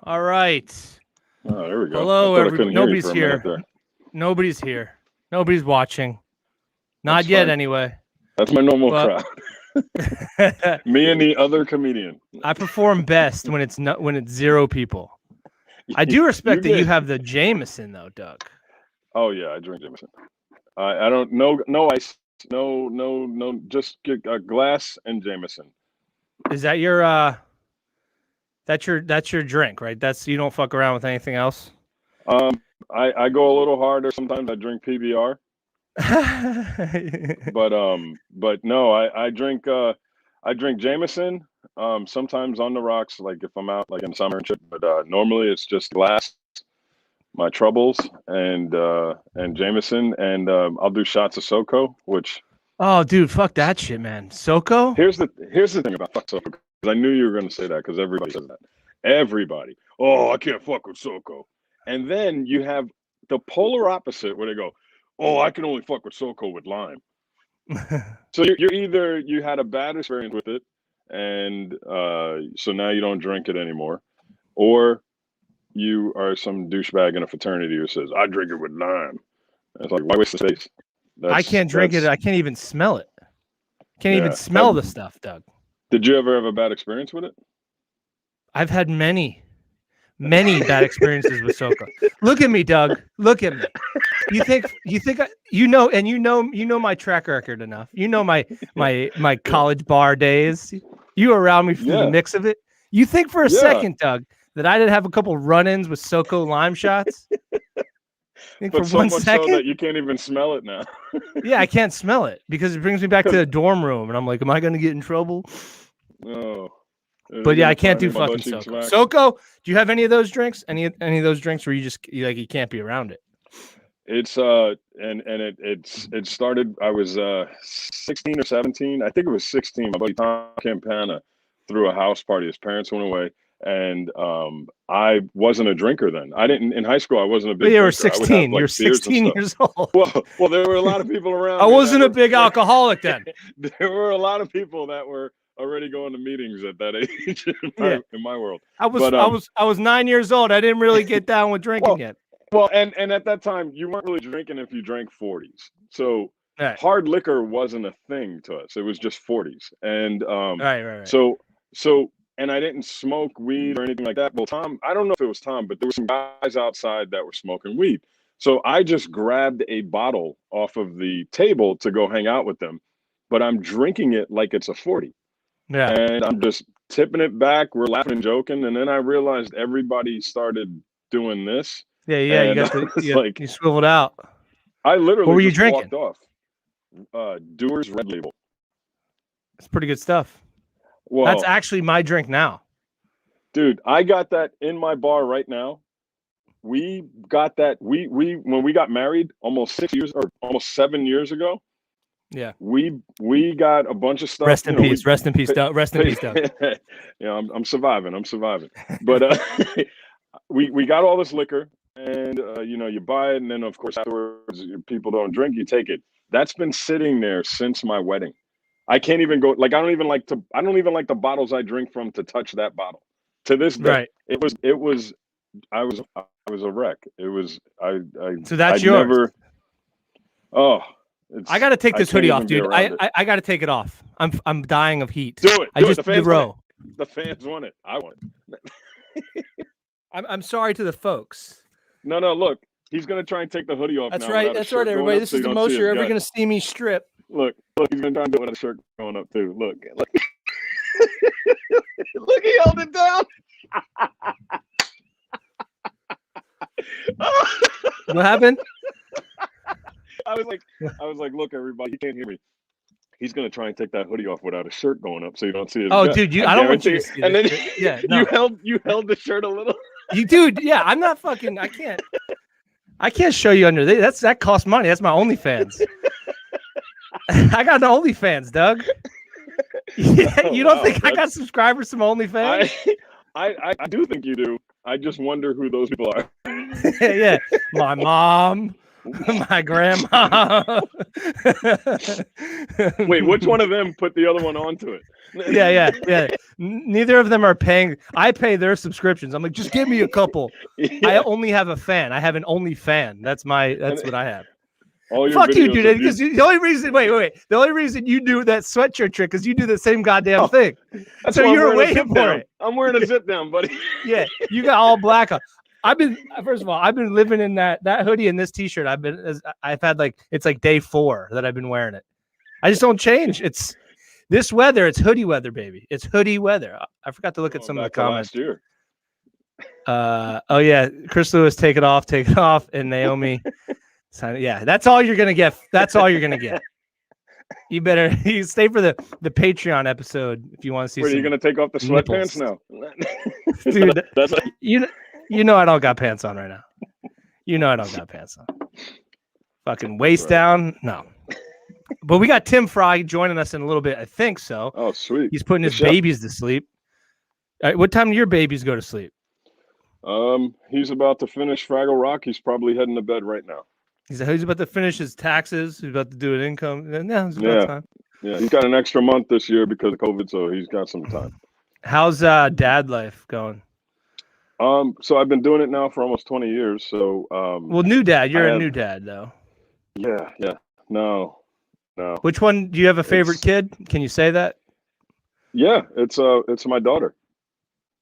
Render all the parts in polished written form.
All right. Oh, there we go. Hello, everybody. Nobody's here. There. Nobody's here. Nobody's watching. Not That's yet, fine. anyway. That's my normal crowd. Me and the other comedian. I perform best when it's zero people. I do respect that you have the Jameson, though, Doug. Oh yeah, I drink Jameson. I don't no ice, no. Just get a glass and Jameson. Is that your that's your drink, right? You don't fuck around with anything else. I go a little harder. Sometimes I drink PBR. but no, I drink Jameson. Sometimes on the rocks, like if I'm out like in summer and shit. But normally it's just glass, my troubles, and Jameson, and I'll do shots of SoCo, which. Oh, dude, fuck that shit, man. SoCo. Here's the thing about fuck SoCo, because I knew you were going to say that, because everybody says that. Everybody. Oh, I can't fuck with SoCo. And then you have the polar opposite where they go, oh, I can only fuck with SoCo with lime. So you're either you had a bad experience with it, and so now you don't drink it anymore, or you are some douchebag in a fraternity who says, I drink it with lime. And it's like, why waste the space? I can't drink it. I can't even smell it. Can't even smell the stuff, Doug. Did you ever have a bad experience with it? I've had many bad experiences with SoCo. Look at me, Doug. Look at me. You think you know my track record enough. You know my college bar days. You were around me for the mix of it. You think for a second, Doug, that I didn't have a couple run-ins with SoCo lime shots? But for so 1 much second, so that you can't even smell it now. Yeah, I can't smell it because it brings me back to the dorm room, and I'm like, am I going to get in trouble? No. But yeah, I can't do fucking SoCo. SoCo, do you have any of those drinks? Any of those drinks where you can't be around it? It's it started. I was 16 or 17. I think it was 16. My buddy Tom Campana threw a house party. His parents went away, and I wasn't a drinker then. I didn't in high school. I wasn't a big. You were drinker. 16. You're 16 years old. Well, there were a lot of people around. I wasn't a big alcoholic then. There were a lot of people that were already going to meetings at that age in my world. I was 9 years old. I didn't really get down with drinking yet. Well, and at that time you weren't really drinking if you drank 40s. So hard liquor wasn't a thing to us. It was just 40s. And right. So and I didn't smoke weed or anything like that. Well, Tom, I don't know if it was Tom, but there were some guys outside that were smoking weed. So I just grabbed a bottle off of the table to go hang out with them, but I'm drinking it like it's a 40. Yeah. And I'm just tipping it back. We're laughing and joking. And then I realized everybody started doing this. Yeah. You swiveled out. I literally what were you drinking? Walked off. Dewar's Red Label. It's pretty good stuff. Well, that's actually my drink now. Dude, I got that in my bar right now. We got that. We when we got married almost 7 years ago. Yeah. We got a bunch of stuff. Rest in peace. Rest in peace, Doug. Rest in peace, Doug. Yeah, I'm surviving. But we got all this liquor, and you buy it, and then of course afterwards people don't drink, you take it. That's been sitting there since my wedding. I can't even go, like I don't even like the bottles I drink from to touch that bottle. To this day. Right. I was a wreck. It was So that's yours. I got to take this hoodie off, dude. I got to take it off. I'm dying of heat. Do it. I just did row. The fans want it. I want it. I'm sorry to the folks. No, look. He's going to try and take the hoodie off. That's right. That's right, everybody. This is the most you're ever going to see me strip. Look. He's going to try and do it with a shirt going up, too. Look. Look, he held it down. What happened? I was like, look, everybody, he can't hear me. He's gonna try and take that hoodie off without a shirt going up, so you don't see his. Oh, gut. Dude, I don't want you to see and then no. you held the shirt a little. Dude, yeah, I'm not fucking. I can't show you under there. That costs money. That's my OnlyFans. I got an OnlyFans, Doug. You don't think I got subscribers from OnlyFans? I do think you do. I just wonder who those people are. Yeah, my mom, My grandma. Wait, which one of them put the other one onto it? Yeah. Neither of them are paying. I pay their subscriptions. I'm like, just give me a couple. Yeah. I only have a fan. I have an only fan. That's what I have. All your Fuck you, videos dude. Because the only reason, wait. The only reason you do that sweatshirt trick is you do the same goddamn thing. That's So why you're waiting for it. I'm wearing a zip down, buddy. Yeah, you got all black on. First of all, I've been living in that hoodie and this t-shirt. I've had like, it's like day 4 that I've been wearing it. I just don't change. It's this weather. It's hoodie weather, baby. It's hoodie weather. I forgot to look at some of the comments. Last year. Oh yeah, Chris Lewis, take it off, and Naomi. Yeah, that's all you're gonna get. That's all you're gonna get. You better stay for the Patreon episode if you want to see. Wait, are you gonna take off the sweatpants now? Dude, you know I don't got pants on right now. You know I don't got pants on. Fucking waist down, no. But we got Tim Fry joining us in a little bit. I think so. Oh, sweet. He's putting his babies to sleep. All right, what time do your babies go to sleep? He's about to finish Fraggle Rock. He's probably heading to bed right now. He's about to finish his taxes. He's about to do an income. Yeah, it's about time. Yeah, he's got an extra month this year because of COVID, so he's got some time. How's dad life going? So I've been doing it now for almost 20 years. So well, new dad. You're a new dad though. Yeah. No. Which one do you have a favorite kid? Can you say that? Yeah, it's my daughter.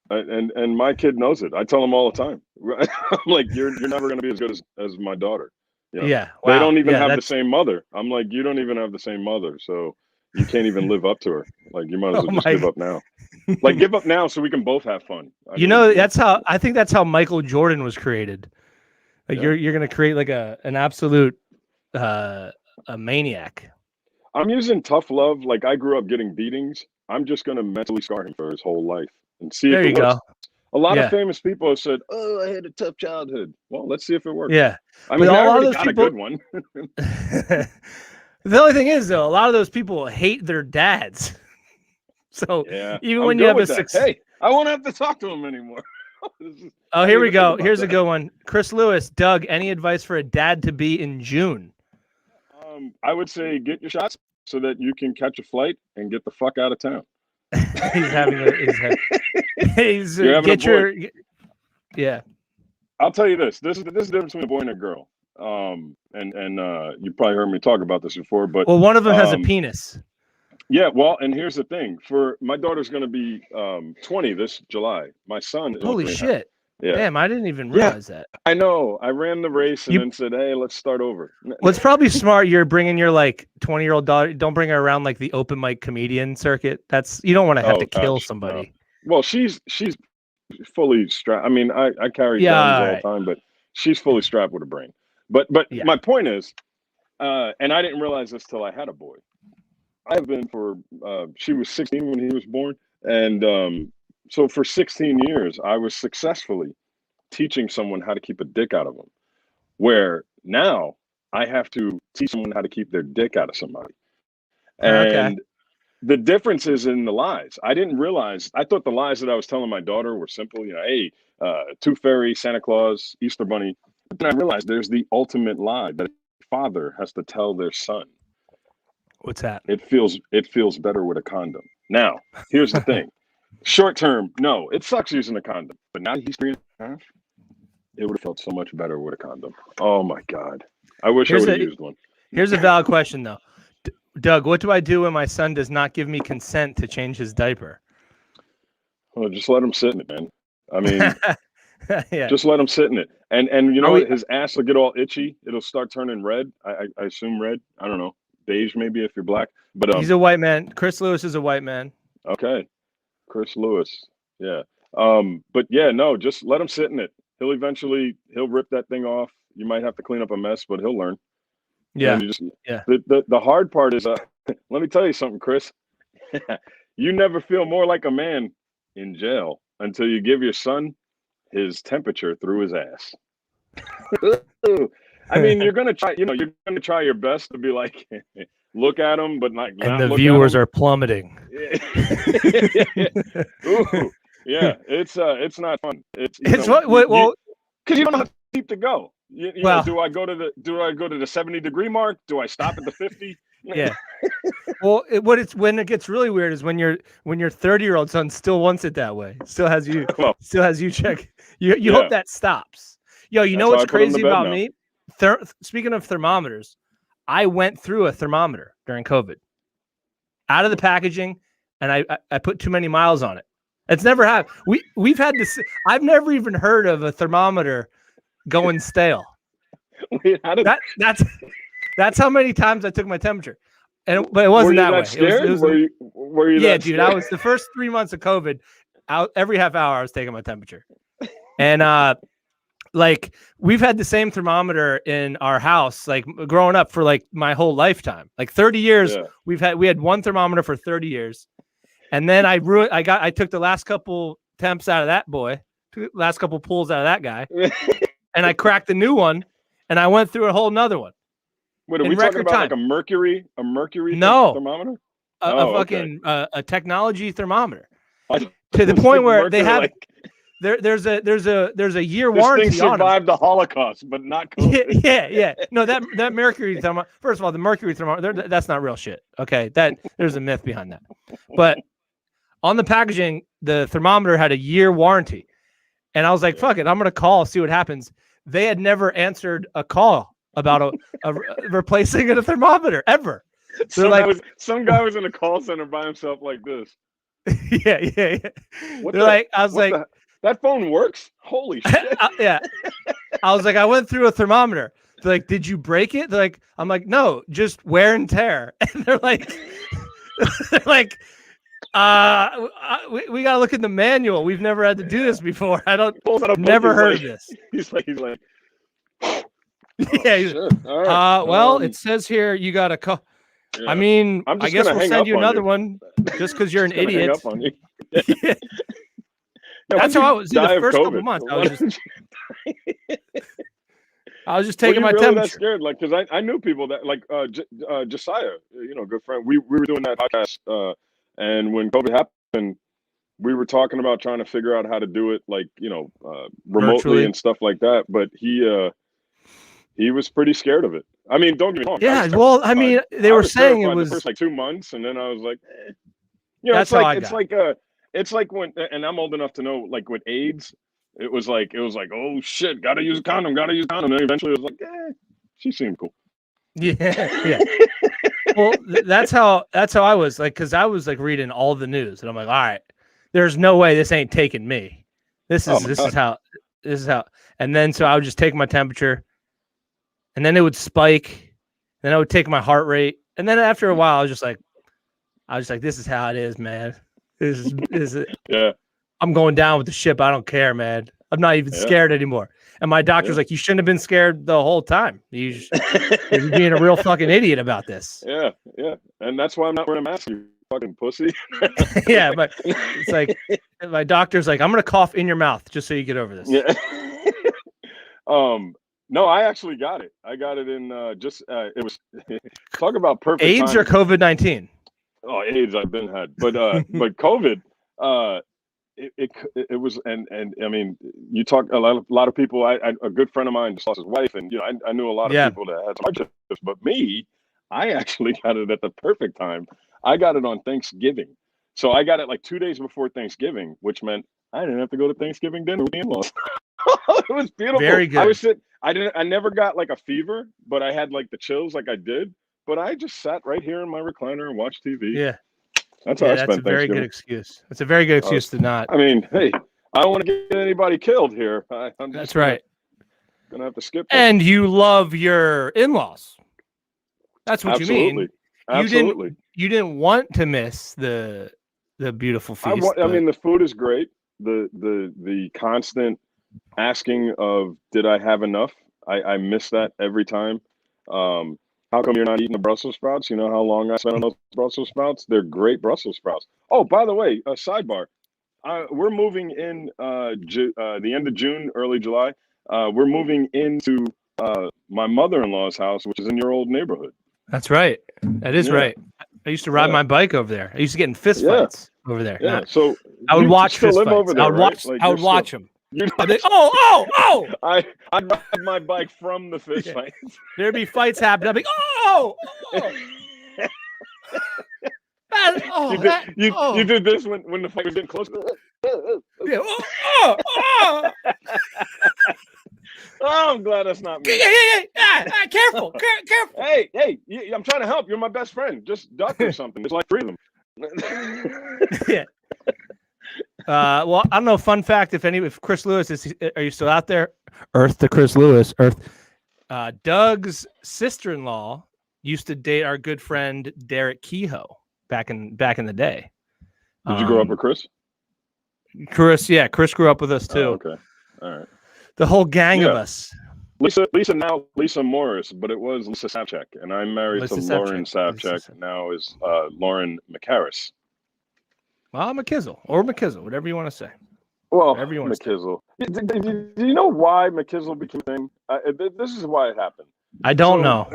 And my kid knows it. I tell him all the time. I'm like, you're never going to be as good as my daughter. You know? Yeah. Wow. They don't even have the same mother. I'm like, you don't even have the same mother, so you can't even live up to her. Like, you might as well just give up now. Like, give up now so we can both have fun. I think that's how Michael Jordan was created. Like you're going to create like an absolute a maniac. I'm using tough love. Like, I grew up getting beatings. I'm just going to mentally scar him for his whole life and see if it works. A lot of famous people have said, "Oh, I had a tough childhood." Well, let's see if it works. Yeah, I mean, I already got a good one. The only thing is, though, a lot of those people hate their dads. So even when you have a success, hey, I won't have to talk to him anymore. Oh, here we go. Here's a good one. Chris Lewis, Doug, any advice for a dad to be in June? I would say get your shots so that you can catch a flight and get the fuck out of town. Yeah. I'll tell you this. This is the difference between a boy and a girl. And you probably heard me talk about this before, but one of them has a penis. Yeah, well, and here's the thing. For my daughter's going to be 20 this July. My son is holy shit. Yeah. Damn, I didn't even realize that. I know. I ran the race and then said, "Hey, let's start over." Well, it's probably smart. You're bringing your 20-year-old daughter. Don't bring her around like the open mic comedian circuit. You don't want to have to kill somebody. No. Well, she's fully strapped. I mean, I carry guns all the time, but she's fully strapped with a brain. But my point is, and I didn't realize this till I had a boy. I have been she was 16 when he was born, and so for 16 years, I was successfully teaching someone how to keep a dick out of them, where now I have to teach someone how to keep their dick out of somebody. And the difference is in the lies. I didn't realize, I thought the lies that I was telling my daughter were simple, hey, Tooth Fairy, Santa Claus, Easter Bunny. But then I realized there's the ultimate lie that a father has to tell their son. What's that? It feels better with a condom. Now, here's the thing. Short term, no, it sucks using a condom. But now he's 3.5. It would have felt so much better with a condom. Oh my God. I wish I would have used one. Here's a valid question though. Doug, what do I do when my son does not give me consent to change his diaper? Well, just let him sit in it, man. I mean, just let him sit in it. And you know what? His ass will get all itchy. It'll start turning red. I assume red. I don't know. Beige maybe if you're black. But he's a white man. Chris Lewis is a white man. Okay. Chris Lewis. Yeah. But yeah, no, just let him sit in it. He'll rip that thing off. You might have to clean up a mess, but he'll learn. Yeah. The hard part is, let me tell you something, Chris. You never feel more like a man in jail until you give your son his temperature through his ass. I mean, you're gonna try your best to be like, look at him, but not. And the viewers are plummeting. Ooh, yeah, it's not fun. Well, because you don't know how to deep to go? You Well- know, do I go to the 70-degree mark? Do I stop at the 50? Yeah. Well, when it gets really weird is when your 30-year-old son still wants it that way. Still has you Well, check. You Yeah. hope that stops. Yo, you know That's how what's I put him to crazy bed about now. me? Speaking of thermometers, I went through a thermometer during COVID. Out of the packaging, and I put too many miles on it. It's never happened. We've had this. I've never even heard of a thermometer going stale. Wait, how did That's how many times I took my temperature, but it wasn't that way. Scared? It was were you yeah, that dude. scared? I was the first 3 months of COVID. Every half hour I was taking my temperature, and like we've had the same thermometer in our house, like growing up for like my whole lifetime, like 30 years. Yeah. We had one thermometer for 30 years, and then I took the last couple temps out of that boy, last couple pulls out of that guy, and I cracked the new one, and I went through a whole nother one. Wait, are in we talking record about time. like a mercury No. thermometer? A Okay. fucking a technology thermomemer I- to the It's point like where mercury, they have like, there's a year this warranty thing on them. survived the Holocaust, but not COVID. Yeah. No, that mercury thermometer. First of all, the mercury thermometer, that's not real shit. Okay, there's a myth behind that. But on the packaging, the thermometer had a year warranty, and I was like, "Fuck it, I'm gonna call, see what happens." They had never answered a call about a replacing a thermometer ever. Some like- guy was in a call center by himself like this. Yeah. What They're like, I was like, that phone works? Holy shit. yeah. I was like, I went through a thermometer. They're like, did you break it? They're like, I'm like, no, just wear and tear. And they're like, we gotta look in the manual. We've never had to do this before. Never heard of this. He's like, Yeah. shit. All right. Well, it says here you got to call. Yeah. I mean, I'm I just guess gonna we'll hang send up you on another you. one just because you're an Just gonna hang idiot. up on you. Yeah. Yeah, That's when how I did was. you The die of first couple COVID? months, I was just Were taking you my really that temperature. scared? Like, because I knew people that like Josiah, good friend. We were doing that podcast, and when COVID happened, we were talking about trying to figure out how to do it, like remotely Virtually. and stuff like that. But he was pretty scared of it. I mean, don't get me wrong. Yeah, well, I mean, they were saying it was the first like 2 months, and then I was like, That's how I got. it's like when, and I'm old enough to know, like with AIDS, it was like, oh shit, gotta use a condom, and then eventually it was like, she seemed cool. Yeah. Well, that's how I was, like, because I was like reading all the news, and I'm like, all right, there's no way this ain't taking me. This is how, and then so I would just take my temperature, and then it would spike, then I would take my heart rate, and then after a while, I was just like, this is how it is, man. This is Yeah. I'm going down with the ship. I don't care, man. I'm not even scared anymore. And my doctor's like, you shouldn't have been scared the whole time. You're being a real fucking idiot about this. Yeah. And that's why I'm not wearing a mask, you fucking pussy. Yeah, but it's like my doctor's like, I'm gonna cough in your mouth just so you get over this. Yeah. No, I actually got it. I got it in it was talk about perfect AIDS or timing. COVID-19? Oh, AIDS I've been had, but COVID, it was, and I mean, you talk a lot of people. A good friend of mine just lost his wife, and I knew a lot of people that had some hardships. But me, I actually got it at the perfect time. I got it on Thanksgiving, so I got it like 2 days before Thanksgiving, which meant I didn't have to go to Thanksgiving dinner with the in-laws. It was beautiful. Very good. I never got like a fever, but I had like the chills like I did. But I just sat right here in my recliner and watched TV. Yeah. That's how I spent That's a very good excuse. It's a very good excuse to not. I mean, hey, I don't want to get anybody killed here. That's right. Gonna have to skip that. And you love your in-laws. That's what you mean. Absolutely. You didn't want to miss the beautiful feast. I mean, the food is great. The constant asking of did I have enough? I miss that every time. How come you're not eating the Brussels sprouts? You know how long I spent on those Brussels sprouts? They're great Brussels sprouts. Oh, by the way, a sidebar. We're moving in the end of June, early July. We're moving into my mother-in-law's house, which is in your old neighborhood. That's right. That is right. I used to ride my bike over there. I used to get in fist fights over there. Yeah. So I would watch fist fist fights. over there, I would watch. Right? Like, I would watch them. And they, oh! I'd ride my bike from the fist fight. There'd be fights happening. I'd be, oh! You did this when the fight was getting close. Yeah. Oh, I'm glad that's not me. Careful. Hey, I'm trying to help. You're my best friend. Just duck or something. It's like freedom. Yeah. Well, I don't know. Fun fact: if Chris Lewis are you still out there? Earth to Chris Lewis. Earth. Doug's sister-in-law used to date our good friend Derek Kehoe back in the day. Did you grow up with Chris? Chris grew up with us too. Oh, okay, all right. The whole gang of us. Lisa Morris, but it was Lisa Savchek, and I'm married Lisa to Savchek. Lauren Savchek. Now is Lauren McCarris. Well, McKizzle, whatever you want to say. Well, whatever you want McKizzle. Do you know why McKizzle became a thing? This is why it happened. I don't know.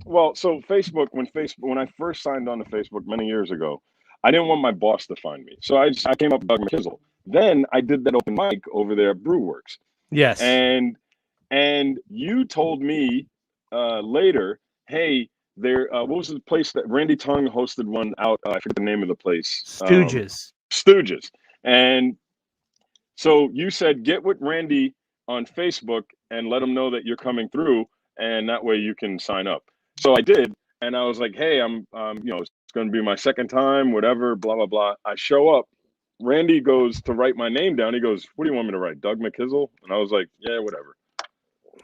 Well, so Facebook, when I first signed on to Facebook many years ago, I didn't want my boss to find me, so I came up with Doug McKizzle. Then I did that open mic over there at Brewworks. Yes. And you told me later, hey, there. What was the place that Randy Tongue hosted one out? I forget the name of the place. Stooges. And so you said, get with Randy on Facebook and let him know that you're coming through, and that way you can sign up. So I did, and I was like, hey, I'm it's going to be my second time, whatever, blah blah blah. I show up. Randy goes to write my name down. He goes, what do you want me to write? Doug McKizzle? And I was like, yeah, whatever.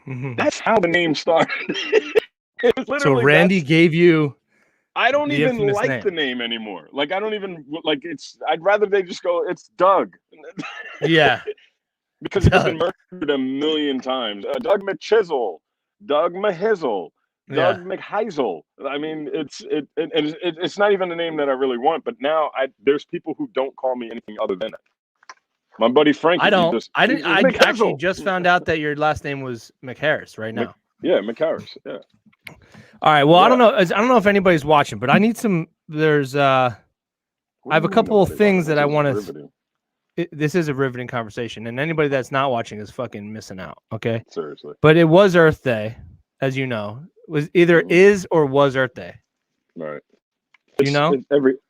Mm-hmm. That's how the name started. So Randy gave you. I don't even like name. The name anymore. Like, I don't even like I'd rather they just go, it's Doug. Yeah. Because it's been murdered a million times. Doug McChisel, Doug Mahizzle, Doug McHeisel. I mean, it's not even a name that I really want. But now there's people who don't call me anything other than it. My buddy Frank. I actually just found out that your last name was McHarris right now. McHarris. Yeah. All right. Well, yeah. I don't know if anybody's watching, but I need some. I have a couple of things that I want to. This is a riveting conversation, and anybody that's not watching is fucking missing out. Okay. Seriously. But it was Earth Day, as you know. It was either is or was Earth Day. Right. You know.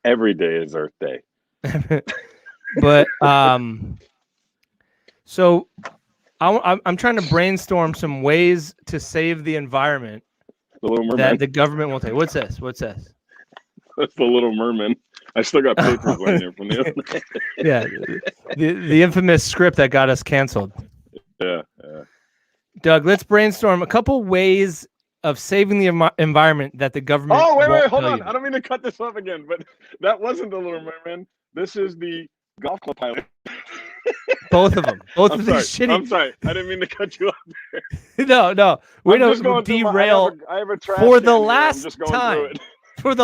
Every day is Earth Day. But so I'm trying to brainstorm some ways to save the environment that the government won't take. What's this? That's the Little Merman. I still got papers laying there from the other night. Yeah, the infamous script that got us canceled. Yeah. Doug, let's brainstorm a couple ways of saving the environment that the government. Oh, wait, hold on. I don't mean to cut this off again, but that wasn't the Little Merman. This is the golf club pilot. Both of them. I'm sorry. I didn't mean to cut you off there. No. We don't derail. I have a trash for the can last here. I'm just going time. through it. For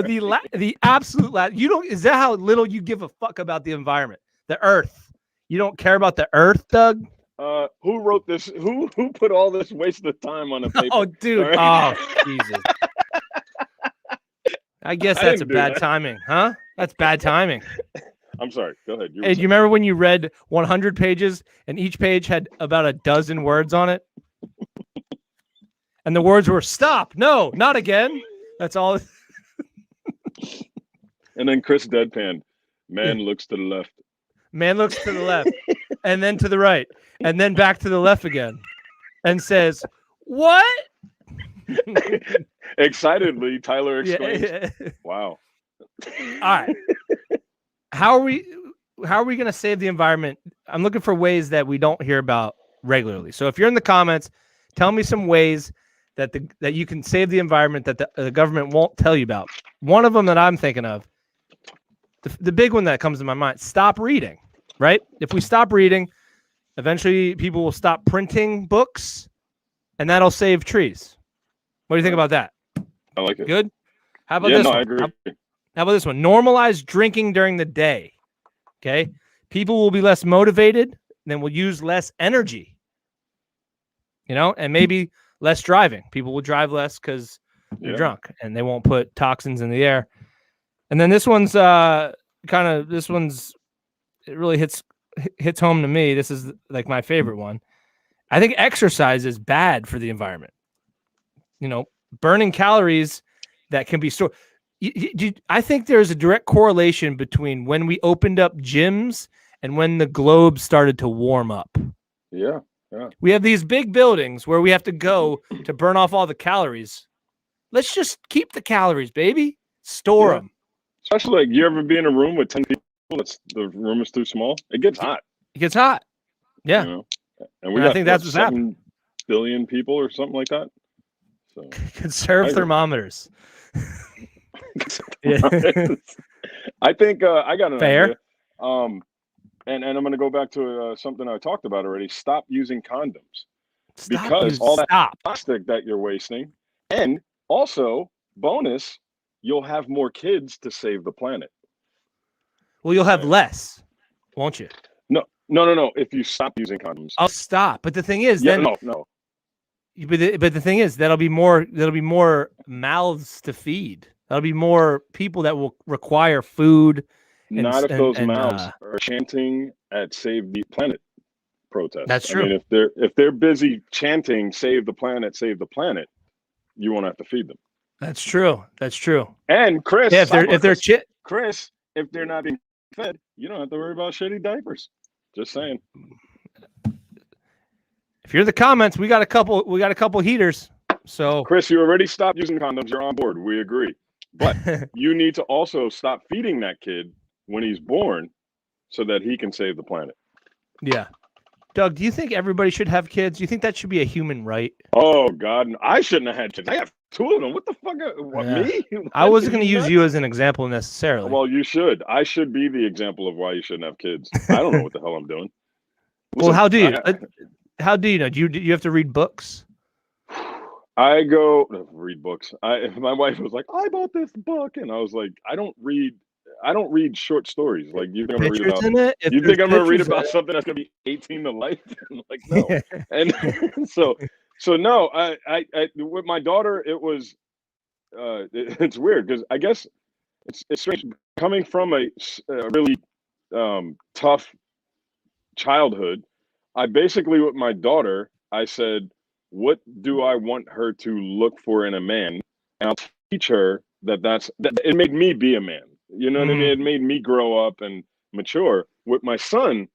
the absolute last. Is that how little you give a fuck about the environment, the Earth? You don't care about the Earth, Doug? Who wrote this? Who put all this waste of time on a paper? Oh, dude. Right? Oh, Jesus. I guess that's bad timing, huh? That's bad timing. I'm sorry. Go ahead. Hey, do you remember when you read 100 pages and each page had about a dozen words on it? And the words were stop. No, not again. That's all. And then Chris deadpan. Man looks to the left. Man looks to the left and then to the right and then back to the left again and says, what? Excitedly, Tyler exclaims. Yeah. Wow. All right. How are we going to save the environment? I'm looking for ways that we don't hear about regularly. So if you're in the comments, tell me some ways that you can save the environment that the government won't tell you about. One of them that I'm thinking of, the big one that comes to my mind, stop reading, right? If we stop reading, eventually people will stop printing books, and that'll save trees. What do you think about that? I like it. Good? How about this one? I agree. How about this one? Normalize drinking during the day. Okay? People will be less motivated, then will use less energy. And maybe less driving. People will drive less because they're drunk, and they won't put toxins in the air. And then this one's it really hits hits home to me. This is like my favorite one. I think exercise is bad for the environment. Burning calories that can be stored. I think there's a direct correlation between when we opened up gyms and when the globe started to warm up. Yeah. We have these big buildings where we have to go to burn off all the calories. Let's just keep the calories, baby. Store them. Especially like, you ever be in a room with 10 people? The room is too small. It gets hot. Yeah. And I think that's what's 7 happening. billion people or something like that. So conserve thermometers. I think I got an Fair. idea. And I'm going to go back to something I talked about already. Stop using condoms because all that plastic that you're wasting, and also bonus, you'll have more kids to save the planet. Well, you'll have less, won't you? No. If you stop using condoms, I'll stop. But the thing is, no. But the thing is, that'll be more mouths to feed. That'll be more people that will require food. Not if those mouths are chanting at Save the Planet protests. That's true. I mean, if they're busy chanting "Save the planet, save the planet," you won't have to feed them. That's true. And Chris, Chris, if they're not being fed, you don't have to worry about shitty diapers. Just saying. If you're the comments, we got a couple heaters. So Chris, you already stopped using condoms. You're on board. We agree. But you need to also stop feeding that kid when he's born so that he can save the planet. Yeah. Doug, do you think everybody should have kids? Do you think that should be a human right? Oh, God. I shouldn't have had kids. I have 2 of them. What the fuck? Me? I wasn't going to use you as an example necessarily. Well, you should. I should be the example of why you shouldn't have kids. I don't know what the hell I'm doing. Well, how do you? How do you know? Do you have to read books? I go read books. My wife was like, "I bought this book," and I was like, "I don't read short stories. Like you think I'm gonna read about something that's gonna be 18 to life?" Like no. And so no. I with my daughter, it was it's weird because I guess it's strange coming from a really tough childhood. I basically with my daughter, I said, what do I want her to look for in a man? And I'll teach her that it made me be a man. You know what I mean? It made me grow up and mature. With my son,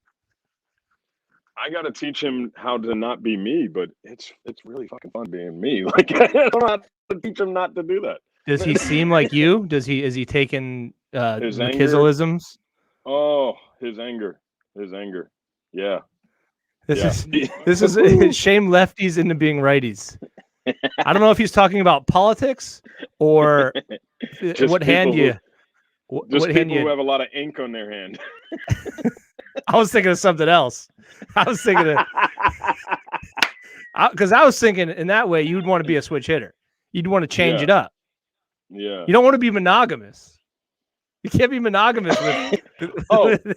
I got to teach him how to not be me, but it's really fucking fun being me. Like I don't know how to teach him not to do that. Does he seem like you? Is he taking his McKizzleisms? Oh, his anger. Yeah. This is shame lefties into being righties. I don't know if he's talking about politics or what hand you. Just people who have a lot of ink on their hand. I was thinking of something else. Because I was thinking in that way you'd want to be a switch hitter. You'd want to change it up. Yeah. You don't want to be monogamous. You can't be monogamous with.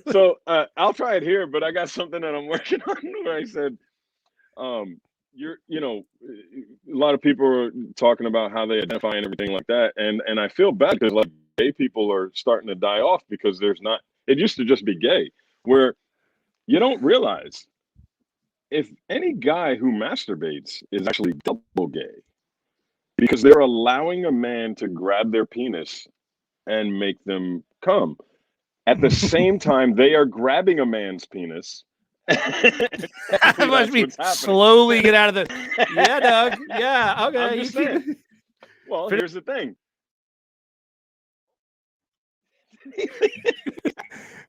So I'll try it here, but I got something that I'm working on where I said, a lot of people are talking about how they identify and everything like that, and I feel bad because like gay people are starting to die off because there's not. It used to just be gay, where you don't realize if any guy who masturbates is actually double gay because they're allowing a man to grab their penis and make them come. At the same time, they are grabbing a man's penis. That must be slowly get out of the. Yeah, Doug. Yeah, okay. I'm just saying. Well, here's the thing.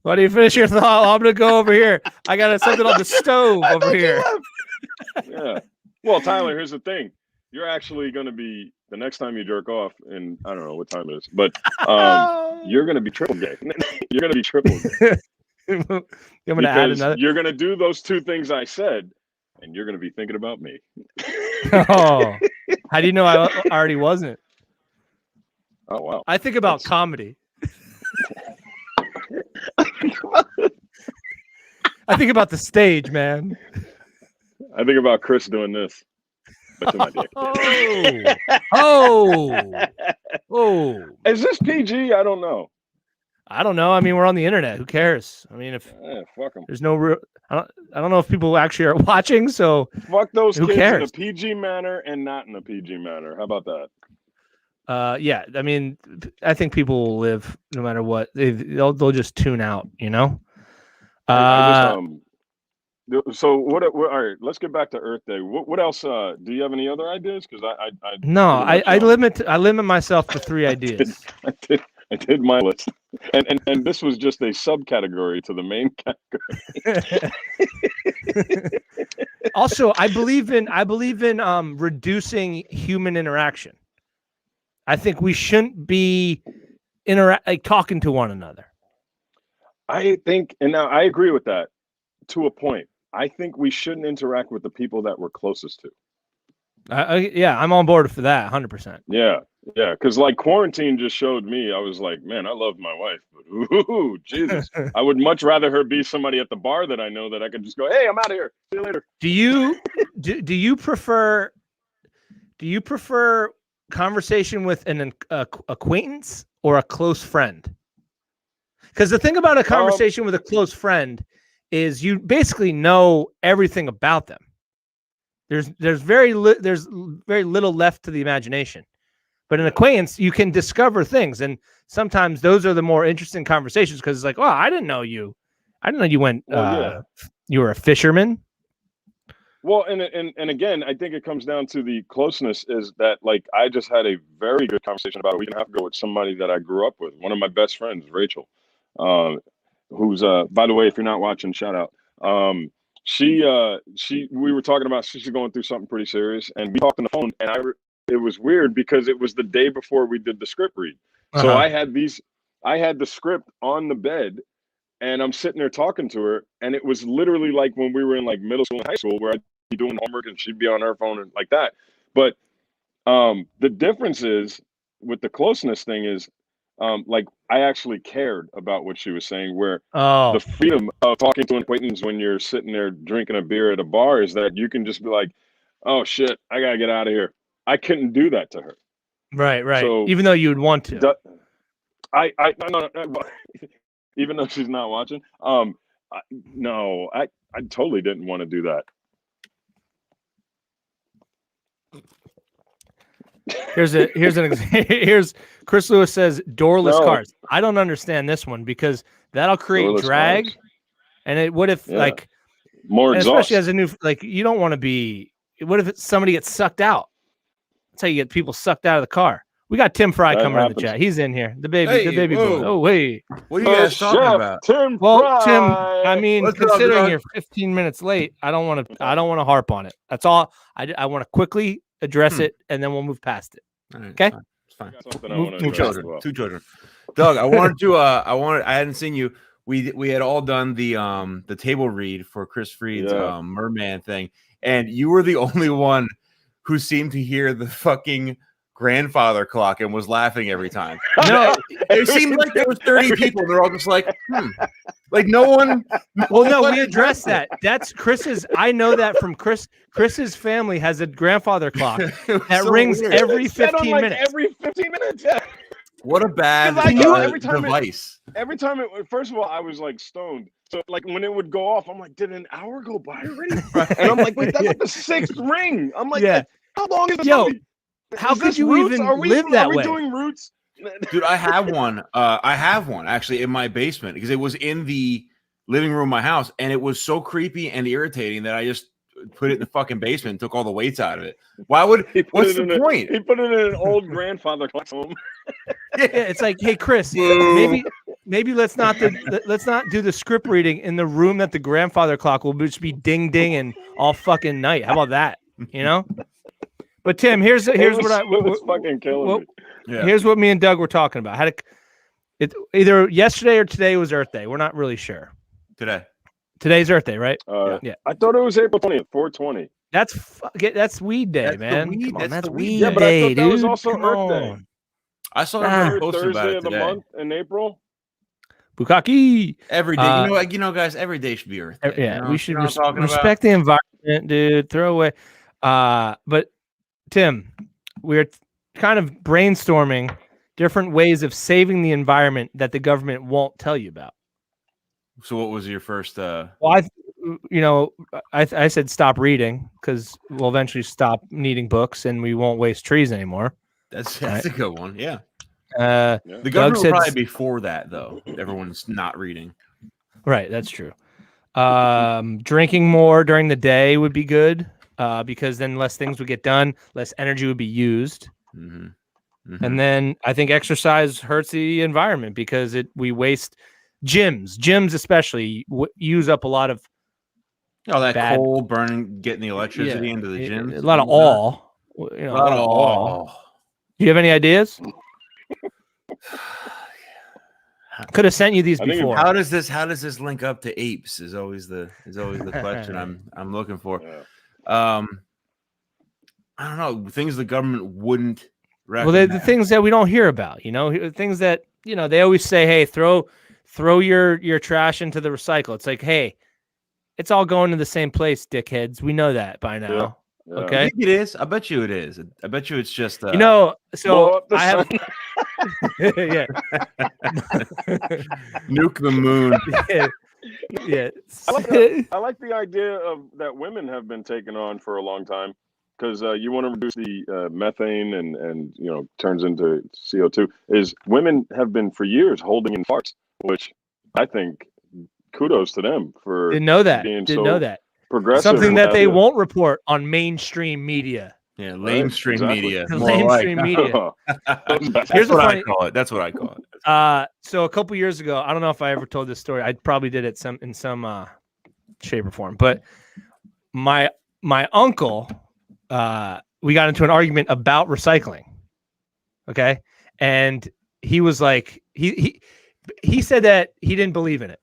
Why do you finish your thought? I'm gonna go over here. I got something on the stove over here. Yeah. Well, Tyler, here's the thing. You're actually going to be the next time you jerk off, and I don't know what time it is, but you're going to be triple gay. You're going to be triple gay. I'm going to add another. You're going to do those 2 things I said, and you're going to be thinking about me. Oh, how do you know I already wasn't? Oh wow! I think about comedy. I think about the stage, man. I think about Chris doing this. But to my dick. Oh. Is this PG? I don't know. I don't know. I mean, we're on the internet. Who cares? I mean, if fuck them. there's no real, I don't know if people actually are watching. So fuck those who kids cares? in a PG manner and not in a PG manner. How about that? Yeah. I mean, I think people will live no matter what. They'll just tune out. You know. So what? All right, let's get back to Earth Day. What else? Do you have any other ideas? Because I limit myself to 3 ideas. I did my list, and this was just a subcategory to the main category. Also, I believe in reducing human interaction. I think we shouldn't be talking to one another. I think, and now I agree with that to a point. I think we shouldn't interact with the people that we're closest to. Yeah, I'm on board for that, 100%. Yeah, because like quarantine just showed me, I was like, man, I love my wife, but ooh, Jesus, I would much rather her be somebody at the bar that I know that I could just go, hey, I'm out of here. See you later. Do you prefer conversation with an acquaintance or a close friend? Because the thing about a conversation with a close friend is you basically know everything about them. There's very little left to the imagination. But an acquaintance, you can discover things, and sometimes those are the more interesting conversations because it's like, oh, I didn't know you. I didn't know you went. You were a fisherman. Well, and again, I think it comes down to the closeness. Is that like I just had a very good conversation about a week and a half ago with somebody that I grew up with, one of my best friends, Rachel. Who's by the way, if you're not watching, shout out. We were talking about she's going through something pretty serious, and we talked on the phone, and it was weird because it was the day before we did the script read. So I had the script on the bed, and I'm sitting there talking to her, and it was literally like when we were in like middle school and high school where I'd be doing homework and she'd be on her phone and like that. But the difference is with the closeness thing is like I actually cared about what she was saying, where the freedom of talking to an acquaintance when you're sitting there drinking a beer at a bar is that you can just be like, oh shit, I gotta get out of here. I couldn't do that to her. Right. So, even though you would want to. No, even though she's not watching. I totally didn't want to do that. Here's Chris Lewis says doorless cars. I don't understand this one because that'll create doorless drag. Cars. And what if like more exhaust? Especially as a new, like you don't want to be. What if somebody gets sucked out? That's how you get people sucked out of the car. We got Tim Fry coming in the chat. He's in here. The baby boy. Oh wait, what are you guys talking about? Tim Tim, I mean, considering you're 15 minutes late, I don't want to harp on it. That's all. I want to quickly address it, and then we'll move past it. Right, okay, it's fine. Two children. Doug, I hadn't seen you. We had all done the table read for Chris Freed's Merman thing, and you were the only one who seemed to hear the fucking grandfather clock and was laughing every time. No, it seemed like there was 30 people. And they're all just like, like no one. Well, no, we addressed that. That's Chris's. I know that from Chris. Chris's family has a grandfather clock that rings weird. Every 15 minutes. Every 15 minutes. Yeah. What a bad device. Every time first of all, I was like stoned. So like when it would go off, I'm like, did an hour go by already? And I'm like, wait, that's like the 6th ring. I'm like, how long is it? How could you even live that way? Are we doing roots? Dude, I have one. I have one actually in my basement because it was in the living room of my house, and it was so creepy and irritating that I just put it in the fucking basement and took all the weights out of it. Why would? What's the point? He put it in an old grandfather clock home. Yeah, it's like, hey, Chris, maybe let's not do the script reading in the room that the grandfather clock will just be ding ding and all fucking night. How about that? You know. But Tim, here's what fucking killing me. Yeah. Here's what me and Doug were talking about. Either yesterday or today was Earth Day. We're not really sure. Today's Earth Day, right? Yeah. I thought it was April 20th, 420. That's Weed Day, man. Come on, that's Weed Day. Yeah, but I thought that was also Earth Day. I saw a post Thursday about it of the today. month in April. Bukkake. Every day, guys, every day should be Earth Day. Yeah, we should respect the environment, dude. Throw away. But Tim, we're kind of brainstorming different ways of saving the environment that the government won't tell you about. So what was your first? Well, I said stop reading because we'll eventually stop needing books and we won't waste trees anymore. That's a good one. Yeah. The The government will probably before that though. Everyone's not reading. Right, that's true. Drinking more during the day would be good because then less things would get done, less energy would be used. Mm-hmm. And then I think exercise hurts the environment because we waste gyms especially use up a lot of coal burning, getting the electricity into the gyms. A lot of oil. A lot of oil. Do you have any ideas? Could have sent you these before. How does this link up to apes? Is always the question I'm looking for. Yeah. I don't know, things the government wouldn't recommend. Well, they're the things that we don't hear about. Things that they always say, hey, throw your trash into the recycle. It's like, hey, it's all going to the same place, dickheads. We know that by now. Yeah. Okay, I think it is. I bet you it is. I bet you it's just so I have yeah. Nuke the moon. Yeah. I like the idea of that women have been taking on for a long time because you want to reduce the methane and turns into CO2. Is women have been for years holding in farts, which I think kudos to them for didn't know that. Progressive. Something that they won't report on mainstream media. Yeah, lamestream media. Lamestream media. Here's what I call it. That's what I call it. So a couple years ago, I don't know if I ever told this story. I probably did it in some shape or form. But my uncle, we got into an argument about recycling. Okay, and he was like, he said that he didn't believe in it.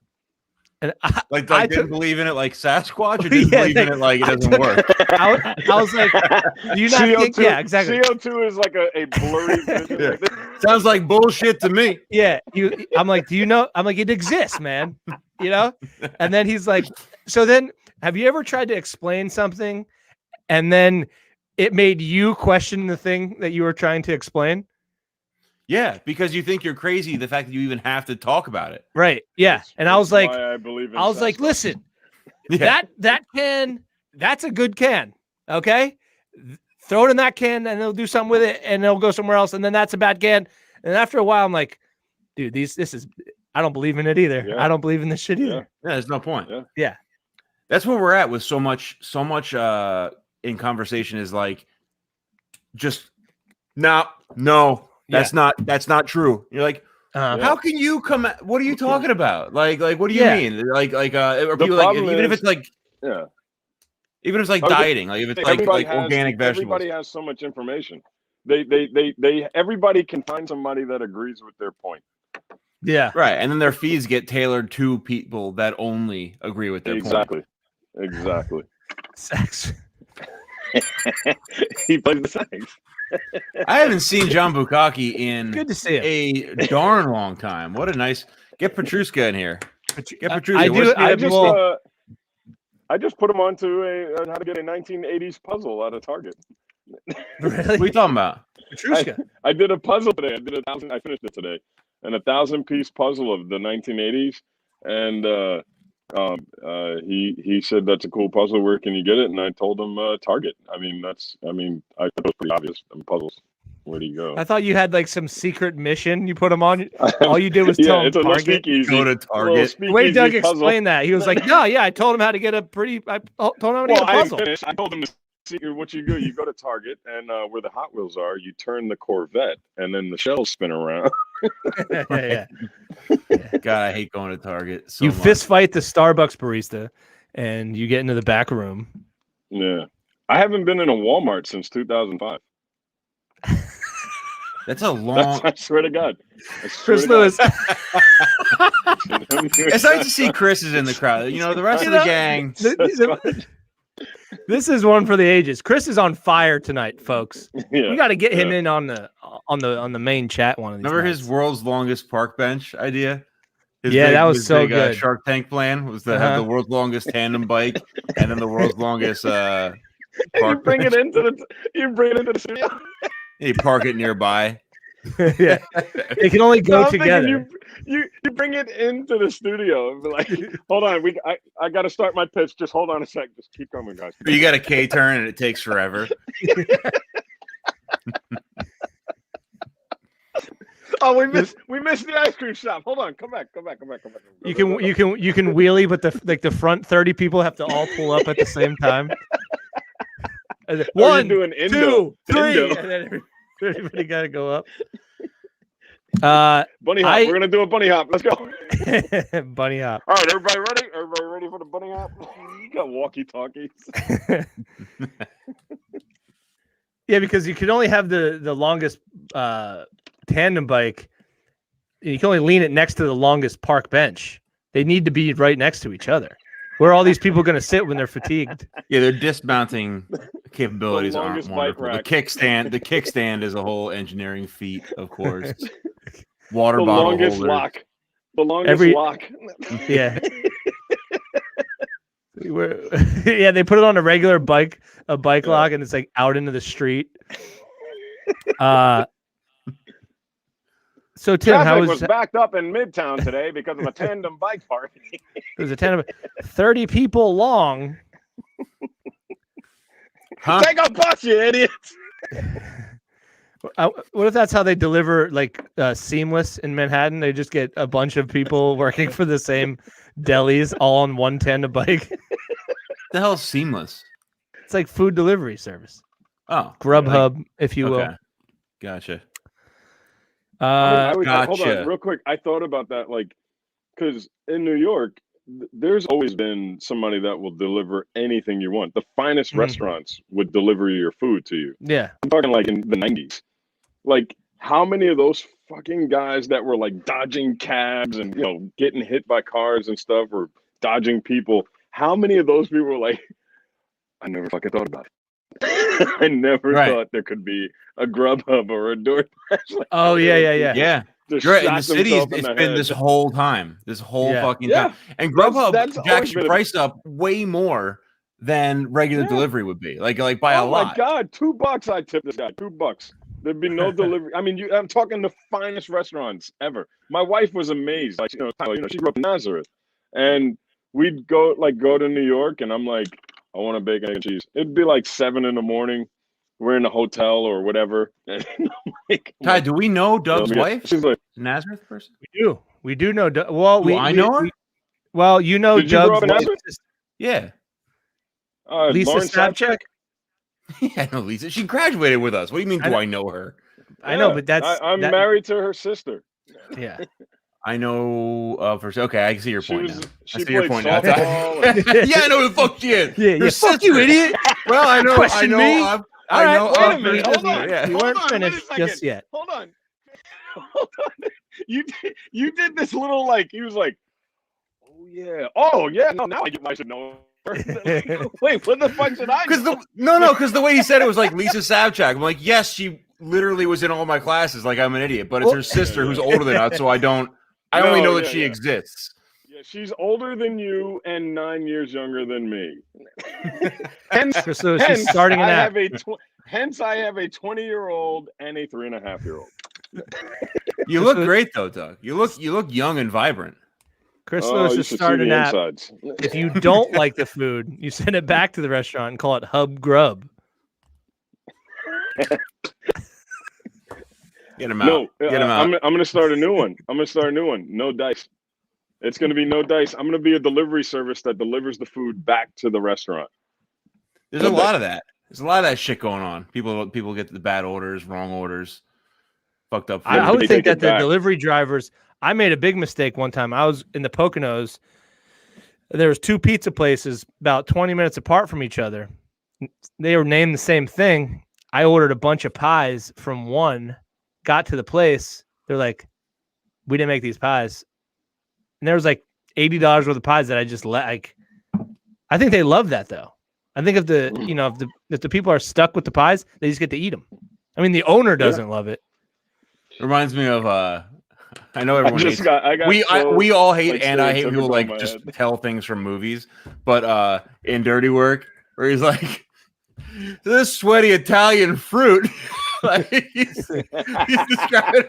And I didn't believe in it like Sasquatch, or didn't believe in it like it doesn't work? I was like, do you not think? Yeah, exactly. CO2 is like a blurry vision. Yeah. Sounds like bullshit to me. Yeah, I'm like, do you know? I'm like, it exists, man. And then he's like, so then have you ever tried to explain something and then it made you question the thing that you were trying to explain? Yeah, because you think you're crazy. The fact that you even have to talk about it, right? Yeah, and I was like, I was like, listen, that can, that's a good can. Okay, throw it in that can, and they'll do something with it, and they'll go somewhere else, and then that's a bad can. And after a while, I'm like, dude, this is, I don't believe in it either. Yeah. I don't believe in this shit either. Yeah, there's no point. Yeah, that's where we're at with so much in conversation is like, just no. That's not true. You're like, how can you come? What are you talking about? Like, what do you mean? Like, are people like, even if it's like, even if it's like dieting, like if it's like organic vegetables. Everybody has so much information. Everybody can find somebody that agrees with their point. Yeah, right. And then their feeds get tailored to people that only agree with their point. Exactly. Sex. He plays the sex. I haven't seen John Bukkake in good to see him. A darn long time. What a nice get Petruska in here. Get Petruska. I just put him onto how to get a 1980s puzzle out of Target. Really? What are you talking about? Petruska. I did a puzzle today. I finished it today. And 1,000-piece puzzle of the 1980s. And he said that's a cool puzzle. Where can you get it? And I told him Target. I thought it was pretty obvious. Puzzles. Where do you go? I thought you had like some sececret mission. You put them on. All you did was tell him Target. Go to Target. The way Doug explained that, he was like, "No, yeah, I told him how to get a pretty. I told him how to get a puzzle." I told him what you do. You go to Target, and where the Hot Wheels are, you turn the Corvette, and then the shells spin around. Yeah. God, I hate going to Target. You fist fight the Starbucks barista, and you get into the back room. Yeah, I haven't been in a Walmart since 2005. That's a long. I swear to God. Chris Lewis. It's nice to see Chris is in the crowd. The rest of the gang. This is one for the ages. Chris is on fire tonight, folks. Yeah, we got to get him in on the main chat one of these. Remember nights. His world's longest park bench idea? That was so good. Shark Tank plan was to have the world's longest tandem bike and then the world's longest park you bring it into the studio. You park it nearby. Yeah, they can only go I'm thinking together. You bring it into the studio and be like, hold on, I got to start my pitch. Just hold on a sec. Just keep coming, guys. You got a K turn and it takes forever. Oh, we missed the ice cream shop. Hold on, come back. You can wheelie, but the front 30 people have to all pull up at the same time. And then, Or you're 1, doing 2, 3, Indo. and then everybody got to go up. Bunny hop. We're gonna do a bunny hop. Let's go. Bunny hop. All right, everybody ready? Everybody ready for the bunny hop? You got walkie-talkies. Yeah, because you can only have the longest tandem bike. You can only lean it next to the longest park bench. They need to be right next to each other. Where are all these people going to sit when they're fatigued? Yeah, their dismounting capabilities aren't longest bike wonderful. The rack. kickstand is a whole engineering feat, of course. Water The bottle longest holder. lock. The longest lock. Yeah. Yeah, they put it on a regular bike lock, and it's like out into the street. So Tim, Traffic how was backed up in Midtown today because of a tandem bike party. There's a tandem 30 people long. Huh? Take a bus, you idiots. What if that's how they deliver Seamless in Manhattan? They just get a bunch of people working for the same delis all on one tandem bike. The hell's Seamless? It's like food delivery service. Oh, Grubhub, if you will. Gotcha. Hold on, real quick. I thought about that, because in New York, there's always been somebody that will deliver anything you want. The finest restaurants would deliver your food to you. Yeah. I'm talking like in the 90s. Like, how many of those fucking guys that were like dodging cabs and, getting hit by cars and stuff, or dodging people, how many of those people were like, I never fucking thought about it. I never thought there could be a Grubhub or a DoorDash. Yeah. You're in the city. It's been this whole time. This whole fucking time. And Grubhub jacks your price up way more than regular delivery would be. Like by a lot. Oh my God, $2 I tip this guy. $2. There'd be no delivery. I mean, I'm talking the finest restaurants ever. My wife was amazed. Like, she grew up in Nazareth, and we'd go to New York, and I'm like, I want a bacon, egg, and cheese. It'd be like 7 a.m. We're in a hotel or whatever. And Ty, do we know Doug's wife? She's like Nazareth person. We do know. Well, I know her. Well, you know Doug's wife. Yeah. Lisa Snapchat. Yeah, I know Lisa. She graduated with us. What do you mean? I know her? I know, but I'm married to her sister. Yeah. I know okay, I can see your point now. I see your point now. Yeah, I know who the fuck she is. Yeah, fuck you, idiot. Well, I know. Question me. All right, wait a minute. Hold on. You weren't finished just yet. Hold on. You did this little he was like, oh yeah. No, now I should know. Wait, what the fuck should I know? Because the way he said it was like Lisa Savchak. I'm like, yes, she literally was in all my classes. Like, I'm an idiot, but it's her sister who's older than us, so I only know that she exists. Yeah, she's older than you and 9 years younger than me. So she's starting an app. Hence, I have a 20-year-old and a 3.5-year-old. You look great though, Doug. You look young and vibrant. Chris Lewis has started an app. If you don't like the food, you send it back to the restaurant and call it Hub Grub. Get him out. No, Get him out. I'm going to start a new one. No dice. It's going to be no dice. I'm going to be a delivery service that delivers the food back to the restaurant. There's a lot of that. There's a lot of that shit going on. People get the bad orders, wrong orders, fucked up food. I would think that the delivery drivers. I made a big mistake one time. I was in the Poconos. There was 2 pizza places about 20 minutes apart from each other. They were named the same thing. I ordered a bunch of pies from one, got to the place. They're like, we didn't make these pies. And there was like $80 worth of pies that I just I think they love that though. I think if the people are stuck with the pies, they just get to eat them. I mean, the owner doesn't love it. Reminds me of I know everyone hates. We all hate, and I hate people just tell things from movies. But in Dirty Work, where he's like, "This sweaty Italian fruit." Like, he's describing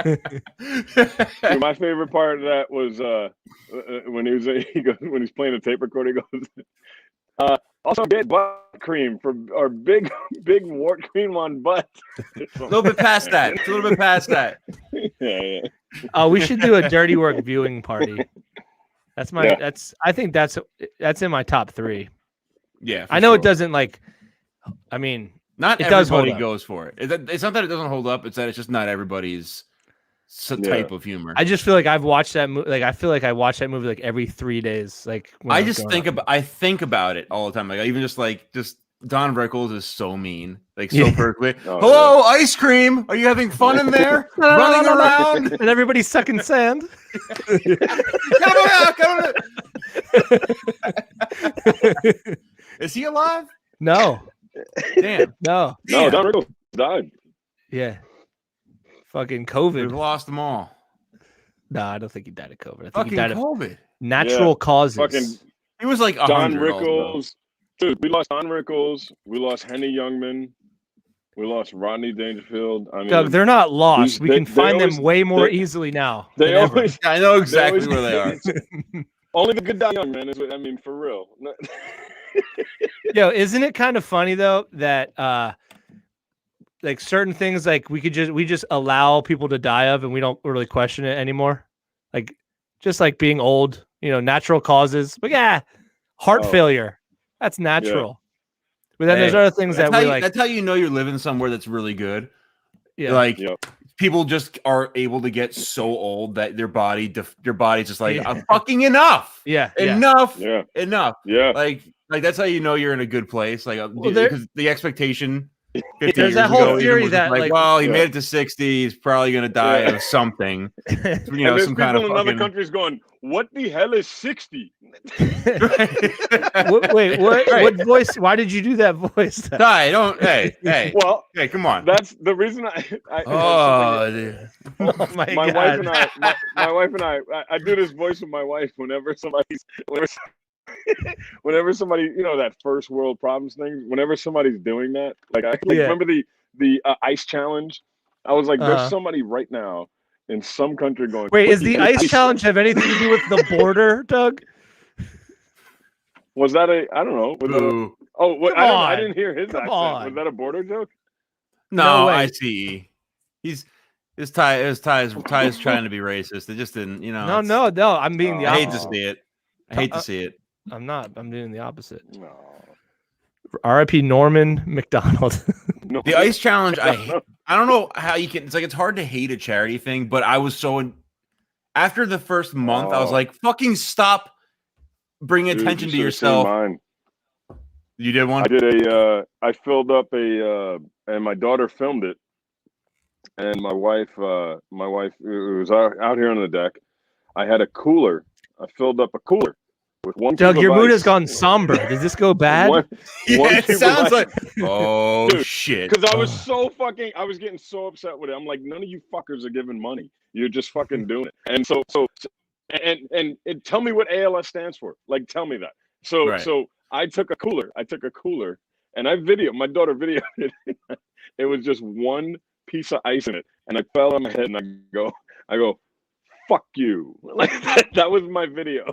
Dude, my favorite part of that was when when he's playing the tape recorder. He goes, also get butt cream for our big wart cream on butt. a little bit past that. It's a little bit past that. Yeah. Oh, we should do a dirty work viewing party. That's my. Yeah. I think that's in my top 3. Yeah, I know sure. it doesn't like. I mean, Not it does hold everybody up. goes for it. It's not that it doesn't hold up. It's that it's just not everybody's type of humor. I just feel like I've watched that movie. Like I feel like I watch that movie like every 3 days. Like when I was just growing think up. about it all the time. Like I even just Don Rickles is so mean, like so perfectly. Oh, Hello, ice cream. Are you having fun in there? Running around and everybody's sucking sand. Is he alive? No, Damn. no. No, Don Rickles died. Yeah. Fucking We've COVID. lost them all. No, I don't think he died of COVID. I think Fucking he died of COVID. natural causes. Fucking He was like Don 100 also. Rickles. Dude, we lost Don Rickles. We lost Henny Youngman. We lost Rodney Dangerfield. I mean, Doug, they're not lost. We they- can they find always- them way more they- easily now. they than ever. always I know exactly always- where they are. only the good die young, man. Is what I mean, for real. Yo, isn't it kind of funny though that like certain things like we just allow people to die of and we don't really question it anymore? Like just like being old, natural causes. But yeah, heart Oh. failure. That's natural. But then there's Hey, other things that we like. That's how you know you're living somewhere that's really good. Yeah. Like Yep. people just are able to get so old that your body's just like Yeah. fucking enough. Yeah. Enough. Yeah. Enough. Yeah. Like that's how you know you're in a good place. Like Well, there- because the expectation 50 There's years that whole ago even theory was that, like, like- well, he Yeah. made it to 60, he's probably gonna die Yeah. of something. And Some there's kind of people in other fucking countries going, "What the hell is 60?" Wait, what? Right. What voice? Why did you do that voice? Die, don't hey, Well, hey, come on. that's the reason I Oh, dude. Oh my my god! wife and my wife and I do this voice with my wife whenever somebody, that first world problems thing, whenever somebody's doing that, like I remember the ice challenge. I was like, there's somebody right now in some country going, Wait, "What is the ice challenge have anything to do with the border, Doug? Was that I don't know. Was that Boo. Come I on. didn't hear his Come accent. on. Was that a border joke? No No, way. I see. His Ty's trying to be racist. It just didn't, No, it's- no. I'm being the I hate opposite. to see it. I hate to see it. I'm not. I'm doing the opposite. No. R.I.P. Norman McDonald. No. The ice challenge, I don't know how you can. It's like it's hard to hate a charity thing, but I was so after the first month, I was Oh. like, "Fucking stop, bringing Dude, attention to you should've seen yourself." mine. You did one. I did I filled up and my daughter filmed it, and my wife, it was out here on the deck. I had a cooler. I filled up a cooler with one. Doug, cube your of mood ice, has gone somber. Does this go bad? One Yeah, it cube of sounds ice. like. Oh Dude, shit! Because I was I was getting so upset with it. I'm like, none of you fuckers are giving money. You're just fucking doing it. And and tell me what ALS stands for. Like, tell me that. So Right. so I took a cooler, and my daughter videoed it. It was just one piece of ice in it, and I fell on my head, and I go, fuck you. Like that was my video.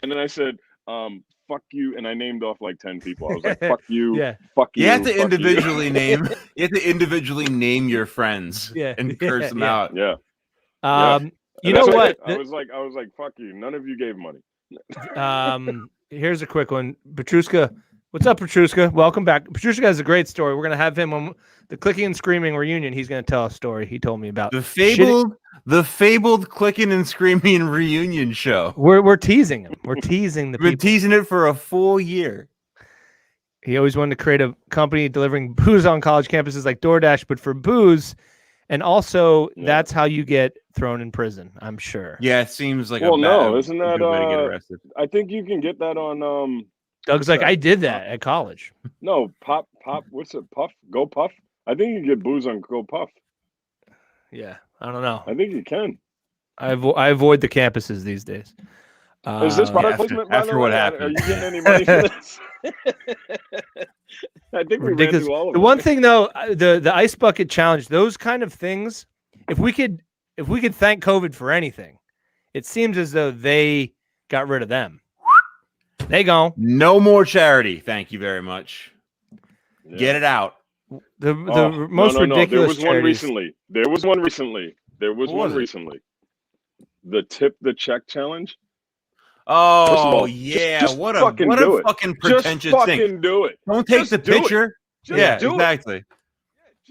And then I said, fuck you, and I named off like 10 people. I was like, fuck you, Yeah. fuck you. You have to fuck you. individually name. You have to individually name your friends. Yeah, and curse them yeah. out. Yeah. You And know that's what? I did. I was like, fuck you. None of you gave money. Here's a quick one. Petrushka, what's up, Petrushka? Welcome back. Petrushka has a great story. We're gonna have him on the Clicking and Screaming reunion. He's gonna tell a story he told me about. The fabled clicking and screaming reunion show. We're teasing him. We're teasing the We've been people. teasing it for a full year. He always wanted to create a company delivering booze on college campuses like DoorDash, but for booze. And also, that's how you get thrown in prison, I'm sure. Yeah, it seems like Well, a no, bad, isn't a that, good way to get arrested. I think you can get that on Doug's like, I did that at college. no, pop, what's it? Puff? Go Puff? I think you can get booze on Go Puff. Yeah, I don't know. I think you can. I avoid the campuses these days. Is this product after- placement? By after the what way? happened. Are you getting any money for this? I think we ran Ridiculous. through all of The them. one thing though, the ice bucket challenge, those kind of things, if we could thank COVID for anything, it seems as though they got rid of them. They go. No more charity. Thank you very much. Yeah. Get it out. The most ridiculous. There was one recently. There was one recently. The tip the check challenge. Oh all, yeah, just what a fucking pretentious just thing. fucking do it. Don't take Just the do it. picture. Just Yeah, do exactly. It.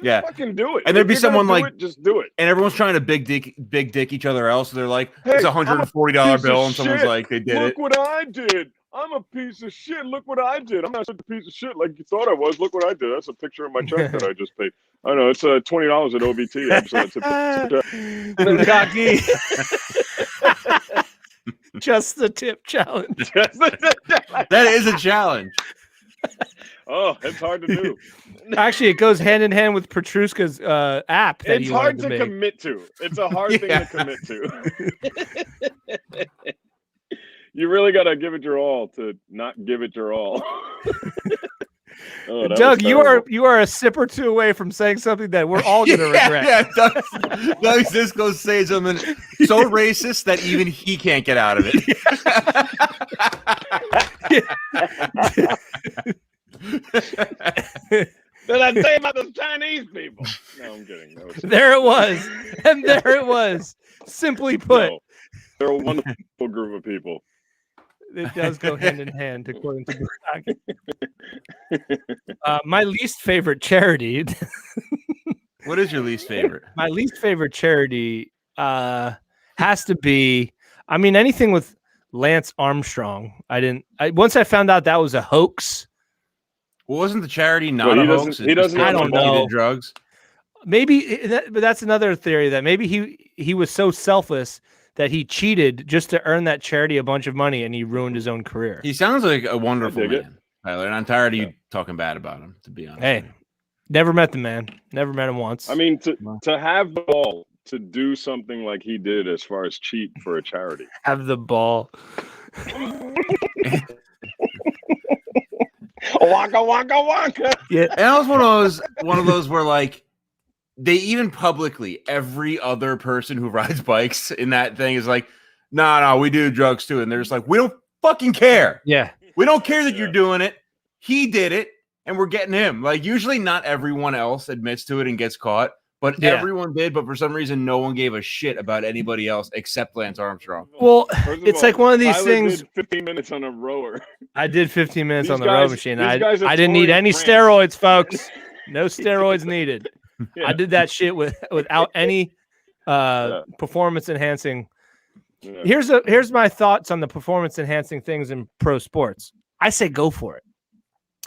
Yeah, fucking do it. And there'd be If you're someone gonna do like, it, just do it. and everyone's trying to big dick each other else. So they're like, Hey, it's $140 bill, and someone's shit. like, they did Look it. what I did. I'm a piece of shit. Look what I did. I'm not such a piece of shit like you thought I was. Look what I did. That's a picture of my check that I just paid. I know it's $20 at OBT. Bukkake. Just the tip challenge. That is a challenge. Oh, it's hard to do. Actually, it goes hand in hand with Petrushka's app. That It's hard to commit to. It's a hard thing to commit to. You really got to give it your all to not give it your all. Doug, you are a sip or two away from saying something that we're all going to regret. Yeah, Doug Cisco's saying something so racist that even he can't get out of it. Did I say about the Chinese people? No, I'm kidding. No, there it was. And there it was. Simply put. No, they're a wonderful group of people. It does go hand in hand, according to my least favorite charity. What is your least favorite? My least favorite charity has to be, I mean, anything with Lance Armstrong. Once I found out that was a hoax. Well, wasn't the charity not a hoax? He doesn't. I don't know. Drugs. Maybe, but that's another theory that maybe he was so selfless that he cheated just to earn that charity a bunch of money, and he ruined his own career. He sounds like a wonderful man, Tyler, and I'm tired of you talking bad about him, to be honest. Hey, never met the man. Never met him once. I mean, to have the ball to do something like he did as far as cheat for a charity. Have the ball. Wonka, wonka, wonka. Yeah, and that was one of those where like they even publicly, every other person who rides bikes in that thing is like, no, we do drugs too. And they're just like, we don't fucking care. Yeah. We don't care that you're doing it. He did it, and we're getting him. Like, usually not everyone else admits to it and gets caught, but everyone did. But for some reason, no one gave a shit about anybody else except Lance Armstrong. Well, it's like one of these things. Did 15 minutes on a rower. I did 15 minutes on the row machine. I didn't need any France. steroids, folks. No steroids needed. Yeah. I did that shit without any performance enhancing. Yeah. Here's my thoughts on the performance enhancing things in pro sports. I say go for it.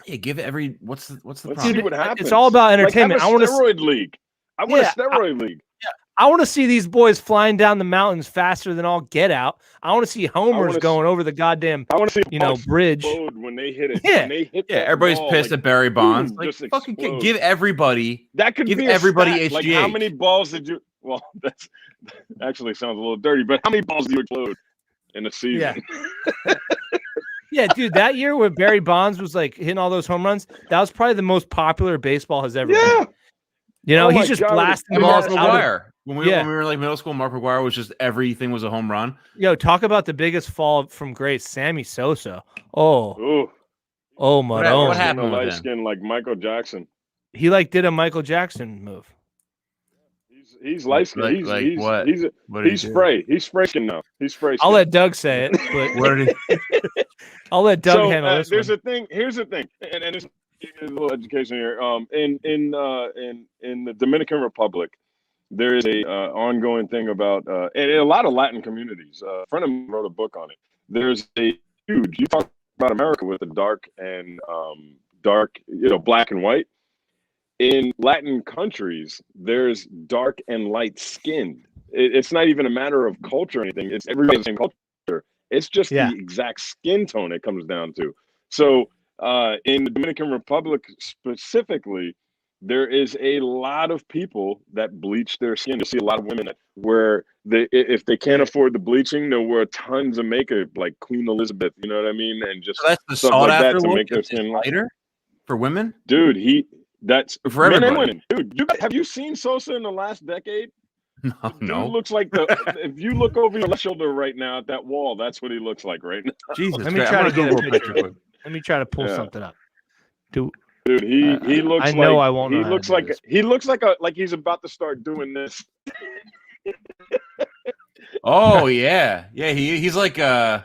Yeah, give it what's the Let's problem? see what happens. It's all about entertainment. Like, I want a steroid league. I want a steroid league. Yeah. I want to see these boys flying down the mountains faster than all get out. I want to see homers going over the goddamn bridge when they hit it. Yeah, when they hit everybody's ball, pissed at Barry Bonds. Boom, like, fucking give everybody. That could give be everybody stat. HGH. Like, how many balls did you? Well, that's actually sounds a little dirty, but how many balls do you explode in a season? Yeah. Yeah, dude, that year where Barry Bonds was like hitting all those home runs, that was probably the most popular baseball has ever been. You know, he's just blasting balls out. When we were like middle school, Mark McGuire was just everything was a home run. Yo, talk about the biggest fall from grace, Sammy Sosa. Oh, Marone. What happened with light skin like Michael Jackson? He like did a Michael Jackson move. He's light skin. He's spray. He's spray skin now. He's spray skin. I'll let Doug say it, but what did he? I'll let Doug handle this. There's a thing. Here's the thing, and it's a little education here. In the Dominican Republic, there is a ongoing thing about and in a lot of Latin communities. A friend of mine wrote a book on it. There's a huge. You talk about America with the dark, black and white. In Latin countries, there's dark and light skinned. It's not even a matter of culture or anything. It's everybody's the same culture. It's just the exact skin tone it comes down to. So in the Dominican Republic specifically, there is a lot of people that bleach their skin. You see a lot of women if they can't afford the bleaching, they'll wear tons of makeup like Queen Elizabeth, you know what I mean? And just so that's the stuff sought like after that to look make their skin lighter. for women, dude. That's for men everybody. and women, dude. Have you seen Sosa in the last decade? No, Dude no. looks like if you look over your left shoulder right now at that wall, that's what he looks like right now. Jesus. Let me Christ. try I'm to gonna get a Google picture. quick. Let me try to pull something up. Dude, he looks I know like I won't know he how to looks do like this. he looks like he's about to start doing this. Oh yeah, yeah. He's like I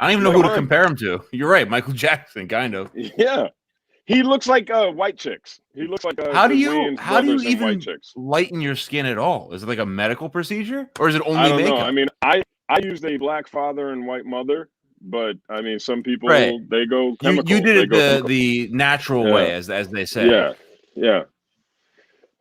don't even know who to compare him to. You're right, Michael Jackson, kind of. Yeah, he looks like white chicks. He looks like how do you even even lighten your skin at all? Is it like a medical procedure, or is it only I don't makeup? know. I mean, I used a black father and white mother, but I mean, some people they go chemical. You did it the natural way, as they say. Yeah.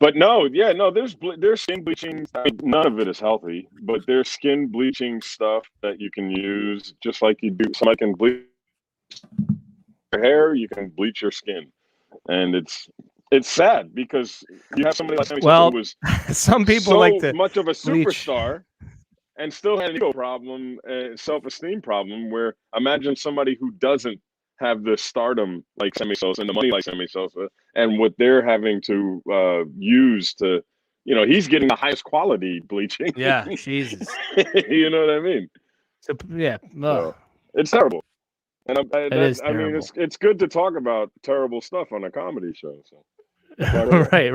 But no, there's skin bleaching. I mean, none of it is healthy, but there's skin bleaching stuff that you can use, just like you do. Somebody can bleach your hair, you can bleach your skin, and it's sad because you have somebody like Sammy Sosa who was some people so like to much of a bleach. superstar and still had an ego problem, self-esteem problem. Where imagine somebody who doesn't have the stardom like Sammy Sosa and the money like Sammy Sosa, and what they're having to use to, he's getting the highest quality bleaching. Yeah, Jesus. You know what I mean? So yeah, so, it's terrible. And I mean, it's good to talk about terrible stuff on a comedy show. So. Right.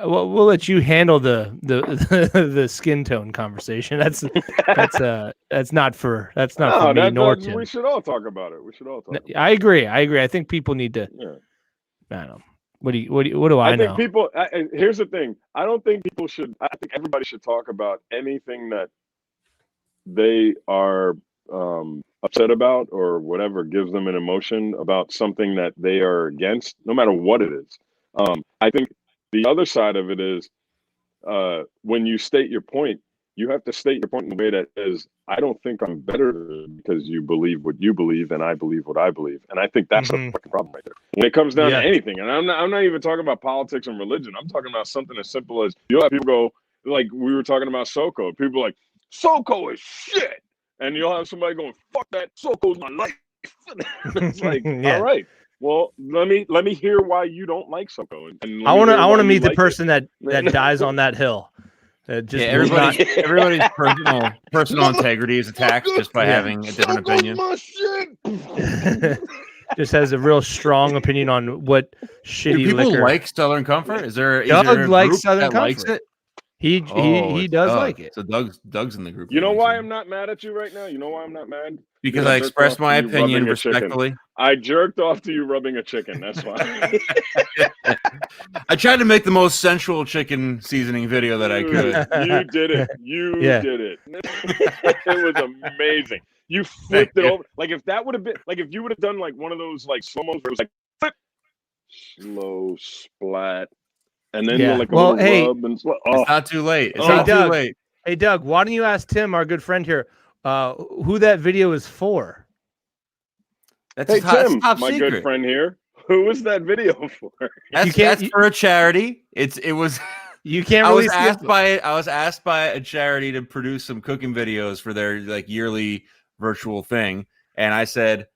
Well, we'll let you handle the skin tone conversation. That's not for me nor Tim. We should all talk about it. I agree. I think people need to. Yeah. I don't know. What do I know? I think people. Here's the thing. I don't think people should. I think everybody should talk about anything that they are upset about or whatever gives them an emotion about something that they are against, no matter what it is. I think the other side of it is when you state your point, you have to state your point in a way that is, I don't think I'm better because you believe what you believe and I believe what I believe. And I think that's the fucking problem right there. When it comes down to anything, and I'm not even talking about politics and religion. I'm talking about something as simple as you'll have people go, like we were talking about Soko. People are like, Soko is shit. And you'll have somebody going, fuck that, Soko's my life. It's like, all right. Well, let me hear why you don't like Soko. And I want to meet the person that dies on that hill. Everybody's personal integrity is attacked just by having a different opinion. Just has a real strong opinion on what shitty Do people liquor. like Southern Comfort? Is there Doug likes Southern Comfort? Likes it. He does like it. So Doug's in the group. You know why I'm not mad at you right now? You know why I'm not mad? Because I expressed my opinion respectfully. I jerked off to you rubbing a chicken. That's why. I tried to make the most sensual chicken seasoning video that I could. You did it. You did it. It was amazing. You flipped it over. Like if that would have been like if you would have done like one of those like slow-mos where it was like flip, slow splat. And then like a little rub and it's not too late. It's not too late. Hey Doug, why don't you ask Tim, our good friend here, who that video is for? That's Tim, top my secret. good friend here. Who was that video for? That's for a charity. It was. You can't. I was asked by a charity to produce some cooking videos for their like yearly virtual thing, and I said,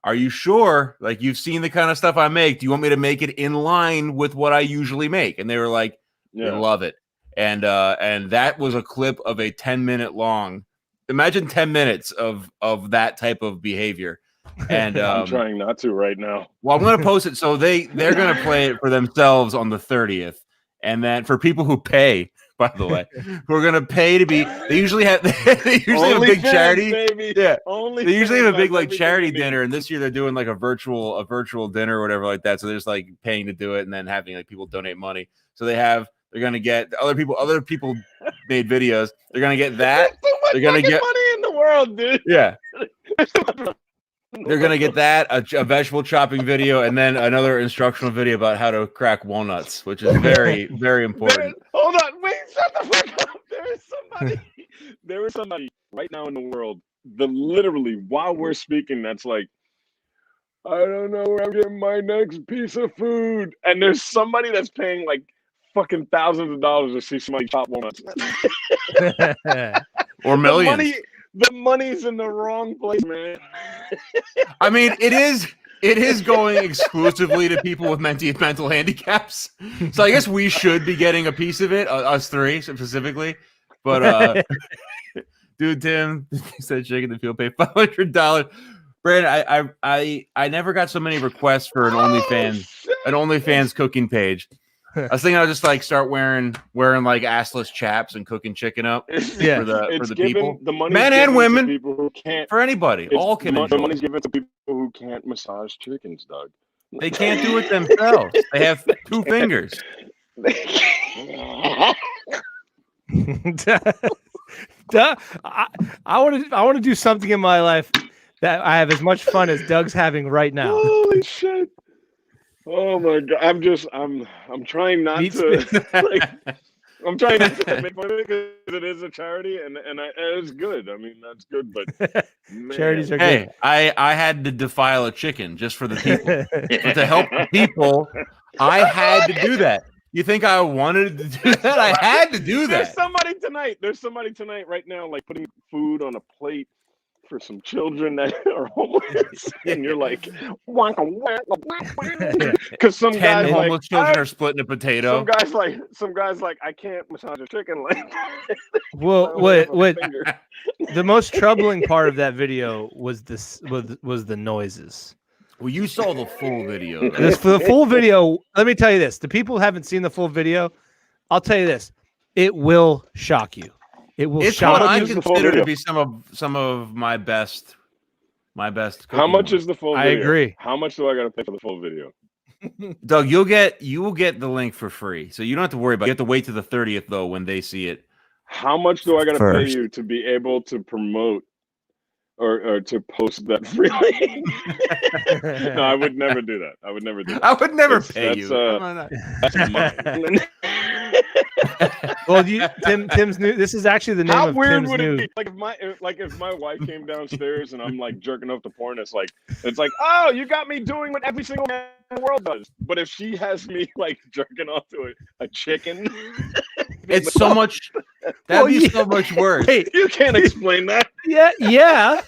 "Are you sure? Like you've seen the kind of stuff I make? Do you want me to make it in line with what I usually make?" And they were like, "We love it." And that was a clip of a 10-minute long. Imagine 10 minutes of that type of behavior. And I'm trying not to right now. Well, I'm going to post it. So they're going to play it for themselves on the 30th. And then for people who pay, by the way, who are going to pay to be, they usually have a big charity. Baby. Yeah. They usually have a big like charity dinner. And this year they're doing like a virtual dinner or whatever like that. So they're just like paying to do it and then having like people donate money. So they're going to get other people made videos. They're going to get that. They're going to get money in the world, dude. Yeah. They're going to get that, a vegetable chopping video, and then another instructional video about how to crack walnuts, which is very, very important. Hold on. Wait, shut the fuck up. There is somebody right now in the world, literally, while we're speaking, that's like, I don't know where I'm getting my next piece of food. And there's somebody that's paying like fucking thousands of dollars to see somebody chop walnuts. Or millions. The money's in the wrong place, man. I mean, it is. It is going exclusively to people with mental handicaps. So I guess we should be getting a piece of it, us three specifically. But dude, Tim said shaking the field pay $500. Brandon, I never got so many requests for an OnlyFans cooking page. I was thinking I'll just like start wearing like assless chaps and cooking chicken up for the people, the money, men and women, people who can't, for anybody, all can enjoy. The money's given to people who can't massage chickens, Doug. They can't do it themselves. They have 2 fingers. I want to do something in my life that I have as much fun as Doug's having right now. Holy shit! Oh my god! I'm trying not to like. I'm trying not to make fun of it because it is a charity, and it's good. I mean, that's good, but man. Charities are good. I had to defile a chicken just for the people, but to help the people, I had to do that. You think I wanted to do that? I had to do that. There's somebody tonight right now, like putting food on a plate for some children that are homeless, and you're like, because some guys homeless children are splitting a potato. Some guys like I can't massage a chicken like. Well, what the most troubling part of that video was the noises. Well, you saw the full video. The full video. Let me tell you this: the people who haven't seen the full video, I'll tell you this: it will shock you. It will shock you. I you. consider to be some of my best. How much is the full video? I agree. How much do I got to pay for the full video? Doug, you will get the link for free, so you don't have to worry about it. You have to wait to the 30th though when they see it. How much do I got to pay you to be able to promote or to post that free link? No, I would never do that. I would never do that. I would never pay you. That's mine. Well, Tim's new. This is actually the name How of weird Tim's would new. it be? If my wife came downstairs and I'm like jerking off to porn, it's like, oh, you got me doing what every single man in the world does. But if she has me like jerking off to a chicken, it's so much. That'd be so much worse. Hey, you can't explain that. Yeah.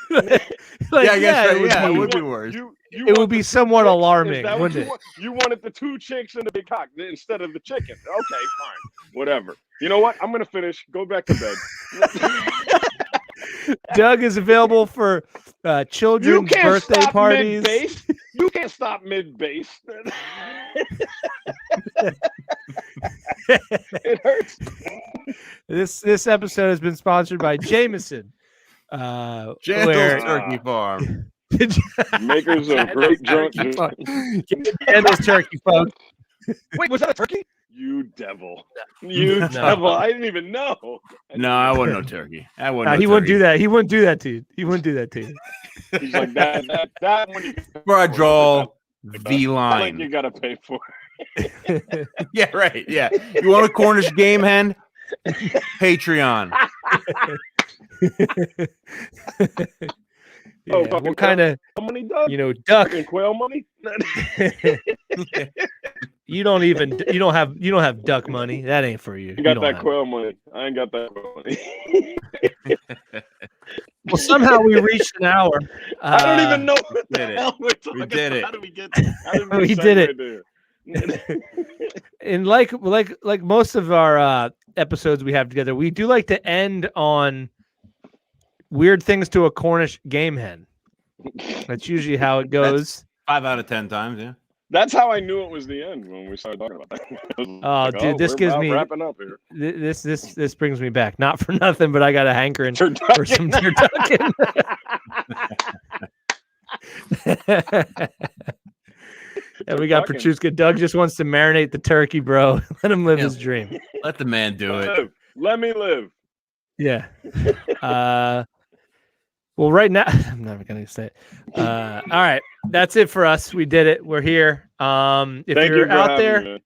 It would be worse. It would be somewhat alarming, wouldn't it? You wanted the 2 chicks and the big cock instead of the chicken. Okay, fine, whatever. You know what? I'm gonna finish. Go back to bed. Doug is available for children's birthday parties. Mid-base. You can't stop mid-base. It hurts. This episode has been sponsored by Jameson. Jandal's Turkey Farm. Makers of great drunk. Jandal's Turkey, folks. Wait, was that a turkey? You devil. You devil. I didn't even know. I wasn't no turkey. He wouldn't do that. He wouldn't do that to you. He wouldn't do that to you. He's like that one. Where I draw the line. Like you gotta pay for it. Yeah, right. Yeah. You want a Cornish game hen? Patreon. Yeah, what kind of money, Doug? Duck and quail money? You don't have duck money. That ain't for you. I got that quail money. I ain't got that quail money. Well, somehow we reached an hour. I don't even know what the hell we're talking We did it. How did we get to We did it. And like most of our episodes we have together, we do like to end on weird things to a Cornish game hen. That's usually how it goes. That's 5 out of 10 times, yeah. That's how I knew it was the end when we started talking about that. Dude, this gives me wrapping up here. This brings me back. Not for nothing, but I got a hankering for some turducken. And we got Petrushka. Doug just wants to marinate the turkey, bro. Let him live his dream. Let the man do it. Let me live. Yeah. Well, right now, I'm never going to say it. All right. That's it for us. We did it. We're here. If you're out there,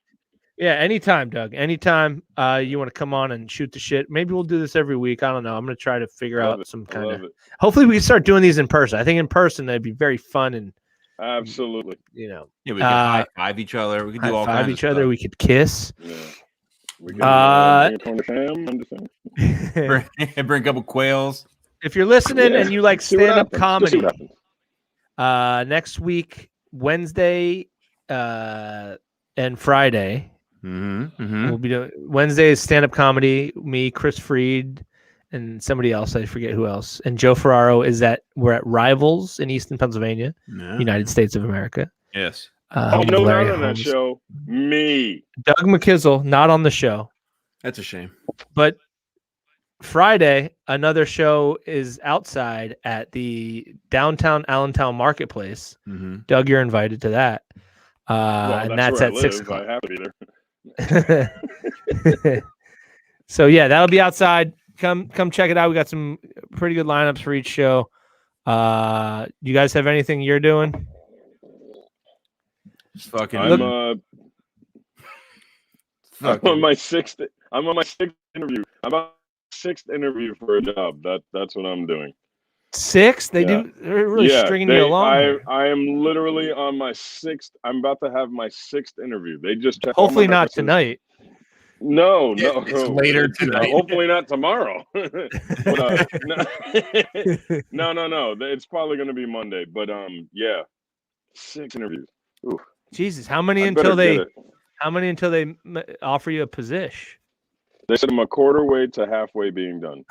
anytime, Doug. Anytime you want to come on and shoot the shit. Maybe we'll do this every week. I don't know. I'm going to try to figure out some kind of. Hopefully, we can start doing these in person. I think in person that'd be very fun and. Absolutely. Yeah, we could high five each other. We could do all kinds of each other. We could kiss. Yeah. We could bring a couple quails. If you're listening and you like stand-up comedy, Next week, Wednesday and Friday. We'll be doing Wednesday is stand-up comedy. Me, Chris Fried, and somebody else. I forget who else. And Joe Ferraro we're at Rivals in Easton, Pennsylvania, United States of America. Yes. Not on that show. Me. Doug McKizzle, not on the show. That's a shame. But Friday, another show is outside at the downtown Allentown Marketplace. Doug, you're invited to that. And that's at 6 o'clock. I have to be there. So yeah, that'll be outside. Come check it out. We got some pretty good lineups for each show. You guys have anything you're doing? Just fucking. I'm on my sixth interview. I'm on my sixth interview for a job. That's what I'm doing. Six? They're really stringing you along. I am literally on my sixth. I'm about to have my sixth interview. They just checked. Hopefully not tonight. No, it's later tonight. Hopefully not tomorrow. But, no. It's probably going to be Monday. But 6 interviews. Ooh. Jesus, how many until they offer you a position? They said I'm a quarter way to halfway being done.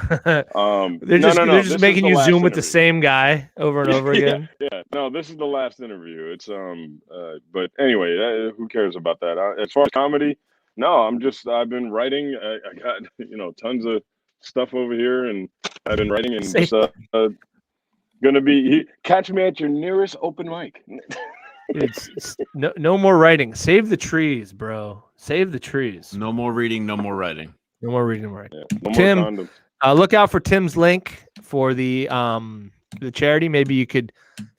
They're just making you Zoom with the same guy over and over again. Yeah. No, this is the last interview. It's but anyway, who cares about that? As far as comedy, no, I've been writing. I got tons of stuff over here, and I've been writing and just gonna be catch me at your nearest open mic. It's no more writing. Save the trees, bro. Save the trees. No more reading. No more writing. No more reading. Right. Yeah, no Tim, more condoms. Look out for Tim's link for the charity. Maybe you could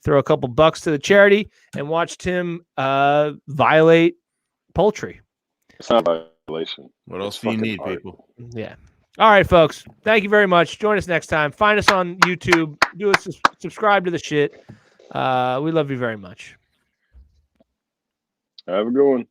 throw a couple bucks to the charity and watch Tim violate poultry. It's not a violation. What else do you need, people? Yeah. All right, folks. Thank you very much. Join us next time. Find us on YouTube. Subscribe to the shit. We love you very much. Have a good one.